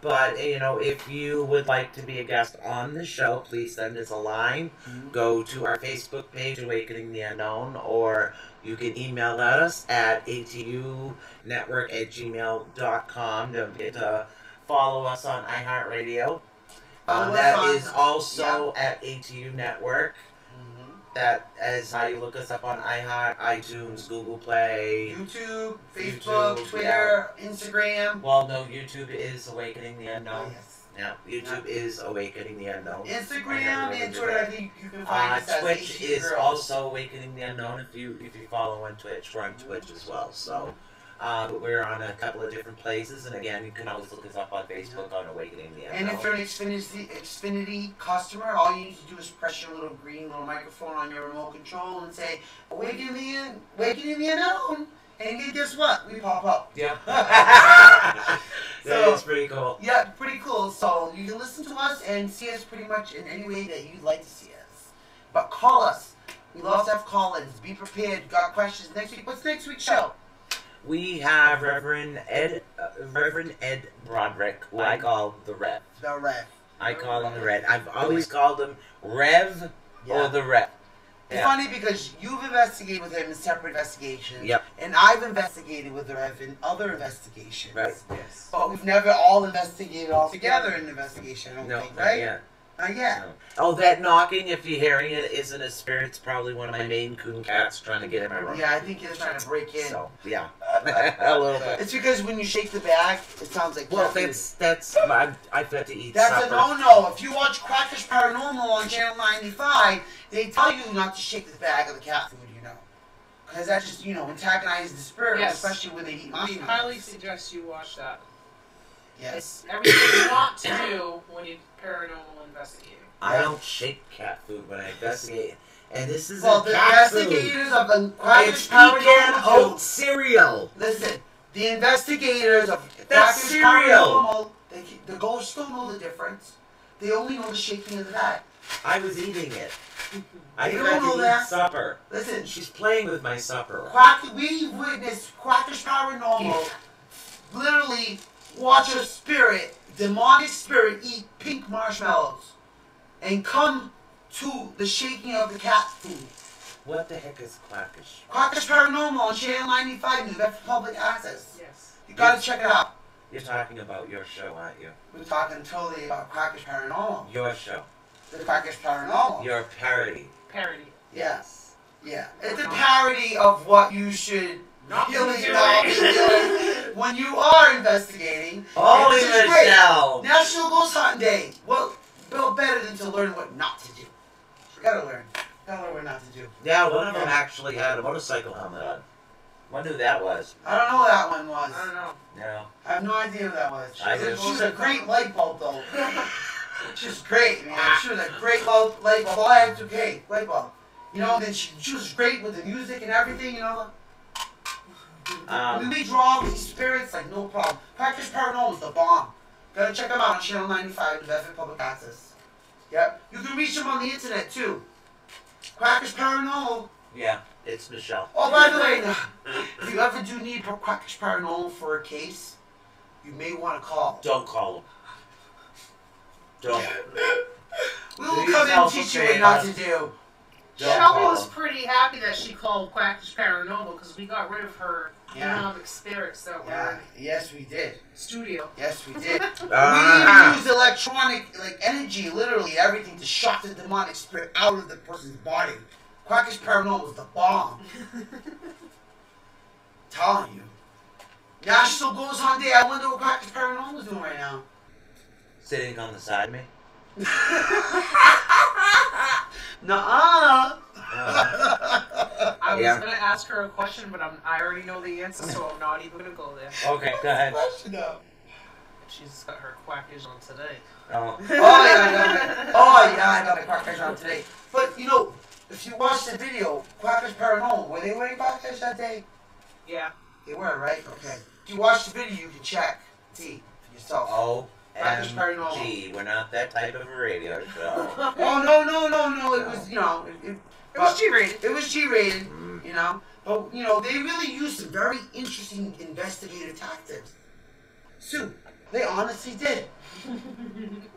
But, if you would like to be a guest on the show, please send us a line. Mm-hmm. Go to our Facebook page, Awakening the Unknown, or you can email us at atunetwork@gmail.com. Don't forget to follow us on iHeartRadio. That is also at ATU Network. That is how you look us up on iHeart, iTunes, Google Play. YouTube, Facebook, Twitter, Instagram. Well, no, YouTube is Awakening the Unknown. Oh, yes. Yeah, YouTube is Awakening the Unknown. Instagram and Twitter, I think you can find us as Twitch HG is Girls. also Awakening the Unknown. If you follow on Twitch, we're on Twitch as well. So we're on a couple of different places, and again, you can always look us up on Facebook on Awakening the Unknown. And if you're an Xfinity customer, all you need to do is press your little green little microphone on your remote control and say, Awakening the Unknown. And guess what? We pop up. Yeah. So, that is pretty cool. Yeah, pretty cool. So you can listen to us and see us pretty much in any way that you'd like to see us. But call us. We love to have call-ins. Be prepared. Got questions next week. What's next week's show? We have Reverend Ed Broderick, who I call the Rev. The Rev. I call him the Rev. I've always called him Rev or the Rev. It's funny because you've investigated with him in separate investigations. Yep. And I've investigated with the Rev in other investigations. Right. Yes. But we've never all investigated all together in an investigation, I don't think, right? Yeah. Yeah. No. Oh, that knocking, if you're hearing it, isn't a spirit. It's probably one of my Maine Coon cats trying to get in my room. Yeah, I think he's trying to break in. So, yeah. A little bit. It's because when you shake the bag, it sounds like Well, cat that's I've got to eat That's supper. a no-no. If you watch Quackish Paranormal on Channel 95, they tell you not to shake the bag of the cat food, you know. Because that just, antagonizes the spirit, Yes. especially when they eat We mushrooms. highly suggest you watch that. Yes. It's everything not to do when you paranormal investigating. I don't shake cat food when I investigate. And this is Well, the cat investigators food. of the Quackish It's pecan Paranormal... oat cereal. Listen, the investigators of That's Quackish cereal. Paranormal, the ghosts don't know the difference. They only know the shaking of the bag. I was eating it. I You got don't know to that. eat supper. Listen, She's playing with my supper. we witnessed Quackish Paranormal literally watch a spirit, demonic spirit, eat pink marshmallows and come to the shaking of the cat food. What the heck is Quackish? Quackish Paranormal on Channel 95, New Bedford Public Access. Yes. You gotta check it out. You're talking about your show, aren't you? We're talking totally about Quackish Paranormal. Your show. The Quackish Paranormal. Your parody. Parody. Yes. Yeah. It's a parody of what you should Not really be not be doing when you are investigating. Holy And this is great. Michelle! National Ghost Hunting Day. Well, better than to learn what not to do. You gotta learn. Gotta learn what not to do. Yeah, one of them actually had a motorcycle helmet on. Wonder who that was. I don't know what that one was. I don't know. No. I have no idea who that was. I do. She was a great light bulb, though. She was great, man. She was a great light bulb. All I had to okay, light bulb. Then she was great with the music and everything, When we draw these spirits, like, no problem. Quackish Paranormal is the bomb. Gotta check them out on Channel 95, New Bedford Public Access. Yep. You can reach them on the internet, too. Quackish Paranormal. Yeah, it's Michelle. Oh, by the way, if you ever do need Quackish Paranormal for a case, you may want to call. Don't call him. Don't. We will come in and teach you what not to do. Shelby was pretty happy that she called Quackish Paranormal because we got rid of her demonic spirits that were Yes, we did. studio. Yes, we did. We even used electronic, energy, literally everything to shock the demonic spirit out of the person's body. Quackish Paranormal was the bomb. Telling you. National Ghost Hunting Day. I wonder what Quackish Paranormal is doing right now. Sitting on the side of me. Nuh-uh. I was gonna ask her a question, but I already know the answer, so I'm not even gonna go there. Okay, go ahead. She's got her quackish on today. Oh. I got my Quackish on today. But if you watch the video, Quackish Paranormal, were they wearing Quackish that day? Yeah. They were, right? Okay. If you watch the video, you can check. See for yourself. OMG, we're not that type of a radio show. Oh, no. It was, It was G-rated. It was G-rated, But, they really used some very interesting investigative tactics. Sue, they honestly did.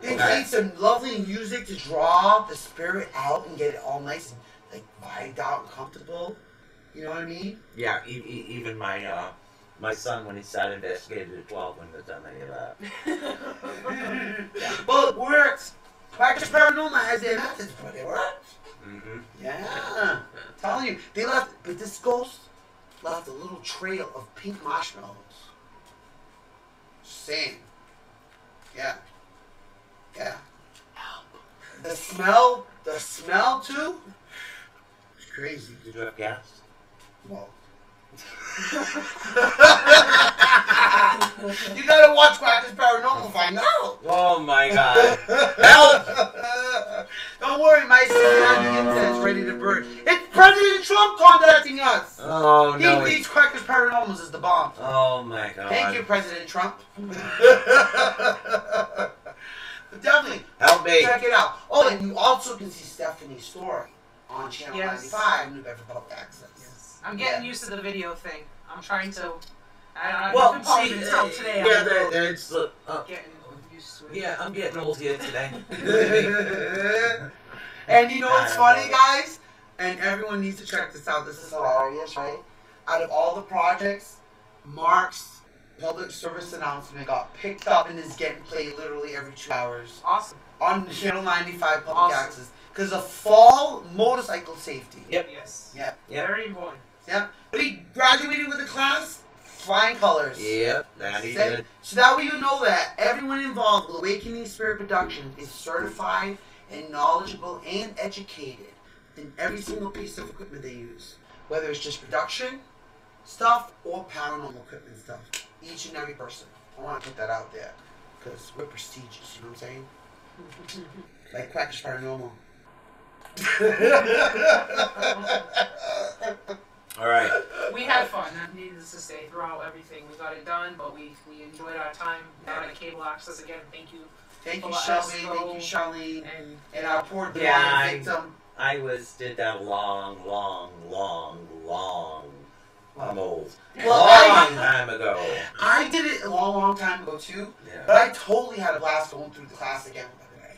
They played some lovely music to draw the spirit out and get it all nice and, vibed out and comfortable. You know what I mean? Yeah, even my son, when he started investigating at 12, wouldn't have done any of that. Well, it works. Quackish Paranormal has their methods, but it works. Mm-hmm. Yeah. Telling you. They left, but this ghost left a little trail of pink marshmallows. Same. Yeah. Yeah. The smell too. It's crazy. Did you have gas? Well. You gotta watch Quacker's Paranormal find out. Oh my God! Help! Don't worry, my son, the ready to burn. It's President Trump contacting us. Oh no! He thinks Quacker's Paranormals is the bomb. Oh my God! Thank you, President Trump. But definitely, Help me! check it out. Oh, and you also can see Stephanie's story on Channel Yes. 95, New Bedford Public Access. Yes. I'm getting used to the video thing. I'm trying to. I've Well, been probably see, until today. yeah, I'm there's getting used to it. yeah, I'm getting old here today. And you know what's funny, guys? And everyone needs to check this out. This is hilarious, right? Out of all the projects, Mark's public service announcement got picked up and is getting played literally every 2 hours Awesome. on Channel 95 Public Awesome. Access. Because of fall motorcycle safety. Yep. Yes. Yep. Very important. Yep. But he graduated with a class, flying colors. Yep, that he did. So that way you know that everyone involved with Awakening Spirit Production is certified and knowledgeable and educated in every single piece of equipment they use. Whether it's just production stuff or paranormal equipment stuff. Each and every person. I want to put that out there. Because we're prestigious, you know what I'm saying? Like Quacker's Paranormal. All right. We had fun. Needless to say, throughout everything, we got it done. But we enjoyed our time down at Cable Access again. Thank you. Thank you, Let us Shelby. go. Thank you, Charlene. And And our poor Yeah, victim. I did that long. I'm old. Well, Long time ago. I did it a long time ago too, Yeah. but I totally had a blast going through the class again, by the way.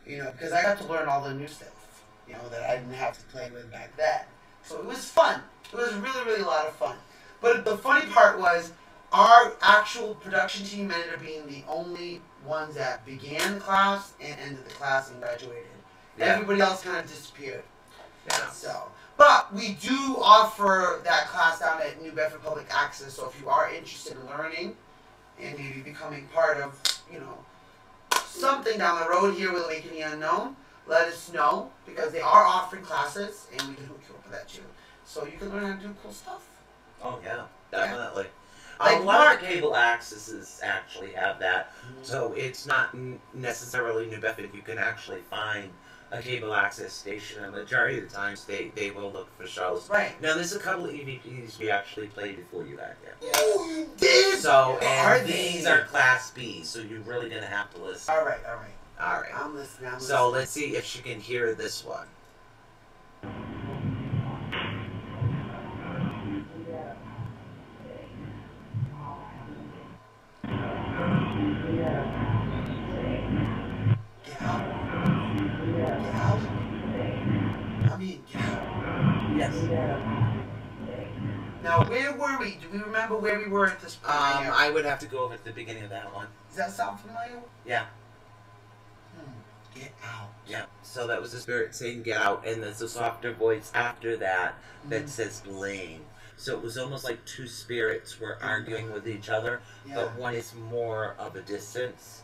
You know, because I got to learn all the new stuff, you know, that I didn't have to play with back then. So it was fun. It was really a lot of fun. But the funny part was, our actual production team ended up being the only ones that began the class and ended the class and graduated. Yeah. Everybody else kind of disappeared. yeah. So, but we do offer that class down at New Bedford Public Access. So if you are interested in learning and maybe becoming part of, you know, something down the road here with Awakening Unknown, let us know, because they are offering classes and we can hook you up with that too. So you can learn how to do cool stuff. Oh yeah, definitely. Like a lot Mark- of cable accesses actually have that, so it's not necessarily New Bedford. You can actually find a cable access station, and the majority of the times they will look for shows. Right. Now there's a couple of EVPs we actually played before you got there. Oh, you did? So, Are and they? these are Class B, so you're really gonna have to listen. Alright. All right. I'm listening. So let's see if she can hear this one. Get out. Get out. I mean, get out. Yes. Now, where were we? Do we remember where we were at this point? here? I would have to go over at the beginning of that one. Does that sound familiar? Yeah. Get out. Yeah. So that was the spirit saying get out, and there's a softer voice after that that Mhm. says blame. So it was almost like two spirits were arguing with each other, Yeah. but one is more of a distance.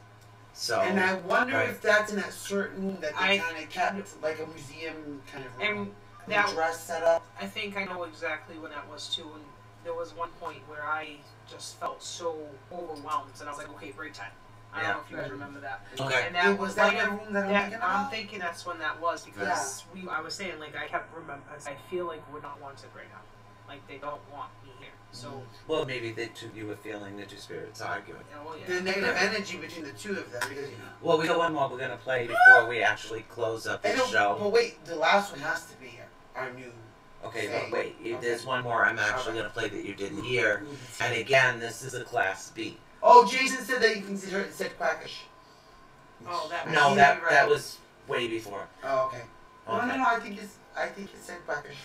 So And I wonder right. if that's in that certain, that they I- kind of kept, like a museum kind of And that dress set up. I think I know exactly when that was too. And there was one point where I just felt so overwhelmed, and I was like, "Okay, break time." I don't Yeah. know if you guys remember that. Okay. And that Was that like, the room that I'm thinking I'm about? thinking that's when that was, because I was saying, like, I kept remembering. I feel like we're not wanted right now. Like, they don't want me here. So, Well, maybe you were feeling the two spirits arguing. you know, well, yeah. The negative energy between the two of them, because, you know. Well, we got one more we're gonna play before we actually close up And the show. but wait, the last one has to be our new. Okay, thing. but wait. Okay. There's one more I'm actually gonna play that you didn't hear. And again, this is a Class B. Oh, Jason said that you can hear it said quackish. Oh, that No, He's that right. was way before. Oh, okay. Okay. No, I think it said quackish.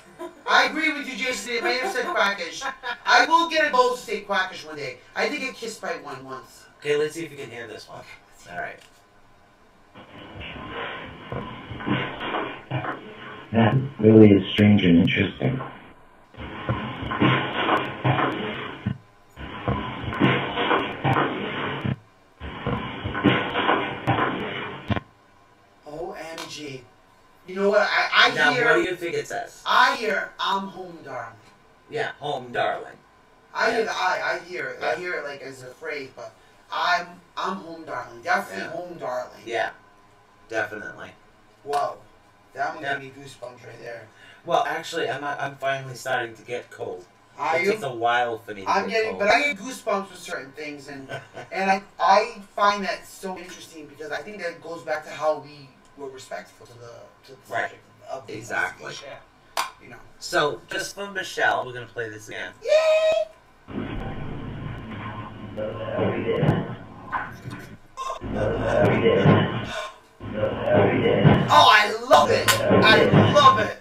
I agree with you, Jason. It may have said quackish. I will get a goal to say quackish one day. I did get kissed by one once. Okay, let's see if you can hear this one. All right. That really is strange and interesting. OMG. You know what? I Now, hear. what do you think it says? I hear I'm home, darling. Yeah, home, darling. I hear Yeah. the I hear it. Yeah. I hear it like as a phrase, but I'm home, darling. Definitely Yeah. home, darling. Yeah, definitely. Whoa. That one Yeah. gave me goosebumps right there. Well, actually, I'm finally starting to get cold. Are It you? takes a while for me to I'm get getting, cold. but I get goosebumps with certain things, and I find that so interesting because I think that goes back to how we were respectful to the Right. subject of the Exactly. investigation, you know. So, just for Michelle, we're going to play this again. Yay! Oh, I love it! I love it!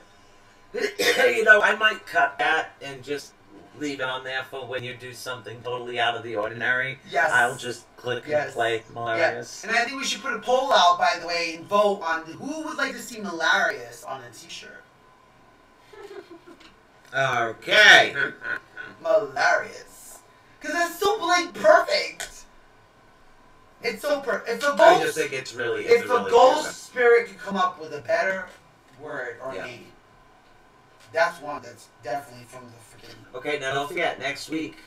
You know, I might cut that and just leave it on there for when you do something totally out of the ordinary. Yes. I'll just click Yes. and play Malarious. And I think we should put a poll out, by the way, and vote on who would like to see Malarious on a t-shirt. Okay. Malarious. Because it's so, like, perfect. It's so perfect. If a I ghost, just think it's really... if it's a really ghost good. spirit could come up with a better word or Yeah. name, that's one that's definitely from the freaking... Okay, now don't forget, next week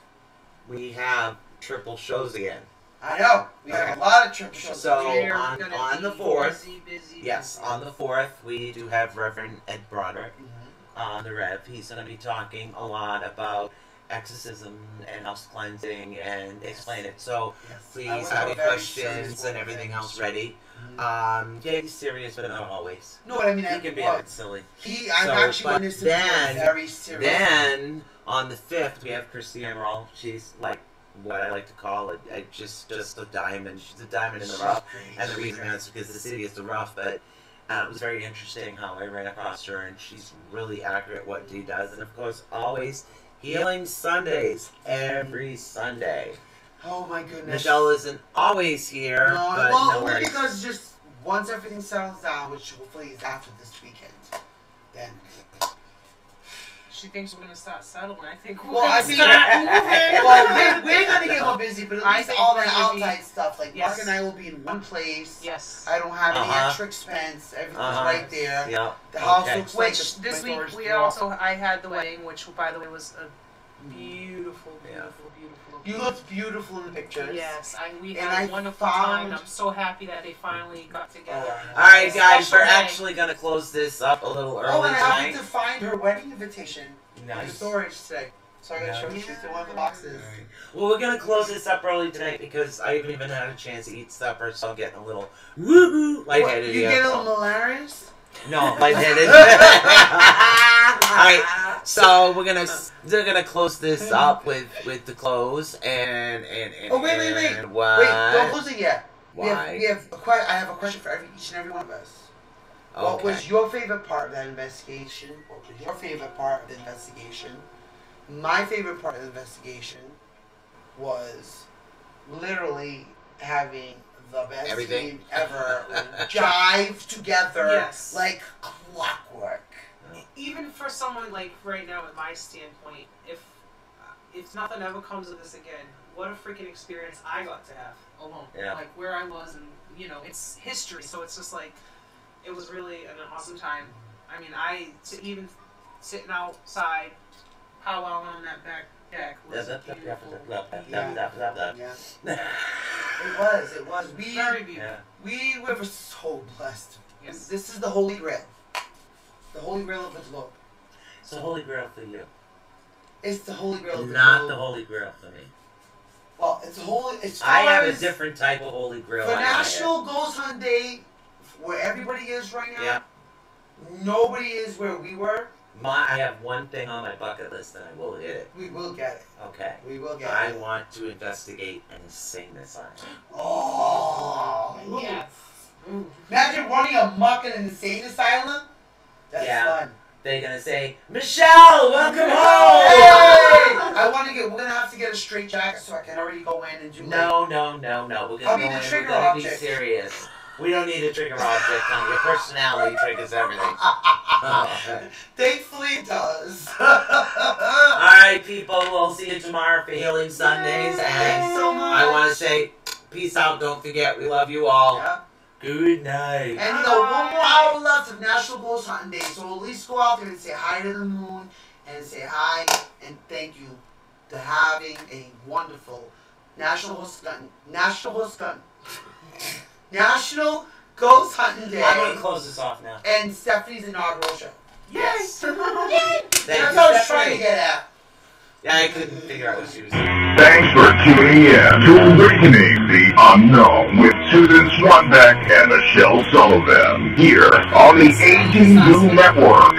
we have triple shows again. I know. We have a lot of triple shows. So, We're on gonna the be 4th, busy. yes, on the 4th, we do have Reverend Ed Broderick Mhm. on the Rev. He's going to be talking a lot about exorcism and house cleansing and explain it. So, Yes. I please would have your a very questions serious and one everything today. else ready. Mhm. Yeah, he's serious, but not always. No, but I mean, He can be a bit silly. I've So, actually but witnessed him be then- very serious. Then, on the 5th, we have Christy Emerald. She's like what I like to call it, just a diamond. She's a diamond in the rough. And the reason is because the city is the rough, but it was very interesting how I ran across her, and she's really accurate what she does. And of course, always Healing Sundays, every Sunday. Oh my goodness. Michelle isn't always here, No, but well, no only worries. because just once everything settles down, which hopefully is after this weekend, then. She thinks we're gonna start settling. I think we're Well, gonna I think start moving. well, we're gonna get more busy, but at I least think all we're the gonna be- outside stuff, like Mark Yes. and I will be in one place. Yes. I don't have any Uh-huh. extra expense. Everything's Uh-huh. right there. Yeah. The house Okay. looks like Which the this week door's we door. also I had the wedding, which by the way was a beautiful, Yeah. beautiful, beautiful. You looked beautiful in the pictures. Yes, we And had I a wonderful found- time. I'm so happy that they finally got together. All right, guys, Special we're day. actually gonna close this up a little Oh, early and I happened tonight. to find her wedding invitation in the Nice. storage today. So I'm gonna show you. Nice. She's in one of the boxes. Well, we're gonna close this up early tonight because I haven't even had a chance to eat supper, so I'm getting a little woo-hoo What, lightheaded you here. get a little malarious? No, lightheaded. Alright, so we're gonna close this up with the close and Oh, wait. and what? Wait, don't close it yet. Why? I have a question for each and every one of us. What Okay. was your favorite part of that investigation? What was your favorite part of the investigation? My favorite part of the investigation was literally having the best Everything. team ever jive together Yes. like clockwork. Even for someone like right now, in my standpoint, if nothing ever comes of this again, what a freaking experience I got to have alone. Yeah. Like where I was, and it's history. So it's just like it was really an awesome time. I mean, even sitting outside, powwowing on that back deck was beautiful. Yeah. It was. Very beautiful. We were so blessed. Yes. This is the Holy Grail. The Holy Grail of the globe. It's the Holy Grail for you. It's the Holy Grail of the Not globe. the Holy Grail for me. Well, it's holy. As I far have a as different type of Holy Grail. for I have. National Ghost Hunt Day, where everybody is right now. Yeah. Nobody is where we were. I have one thing on my bucket list and I will hit it. We will get it. Okay. We will get I it. want to investigate an insane asylum. Oh, yes. Imagine running amok in an insane asylum. That's Yeah. fun. They're gonna say, Michelle, welcome home! Hey! We're gonna have to get a straight jacket so I can already go in and do No. We're gonna I'll go be in. the We're trigger gonna be object. serious. We don't need a trigger object on your personality triggers everything. Thankfully it does. Alright, people, we'll see you tomorrow for Healing Sundays. And Thanks so much. I want to say, peace out. Don't forget, we love you all. Yeah. Good night. And you know, one more hour left of National Ghost Hunting Day, so at least go out there and say hi to the moon, and say hi and thank you to having a wonderful National Ghost Hunting Day. I'm going to close this off now. And Stephanie's inaugural show. Yes. Yay! Thank That's you, what I was trying Stephanie. to get at. Yeah, I couldn't figure out what she was saying. Thanks for tuning in to Awakening the Unknown with Susan Swanbeck and Michelle Sullivan here on the Aging Blue Network.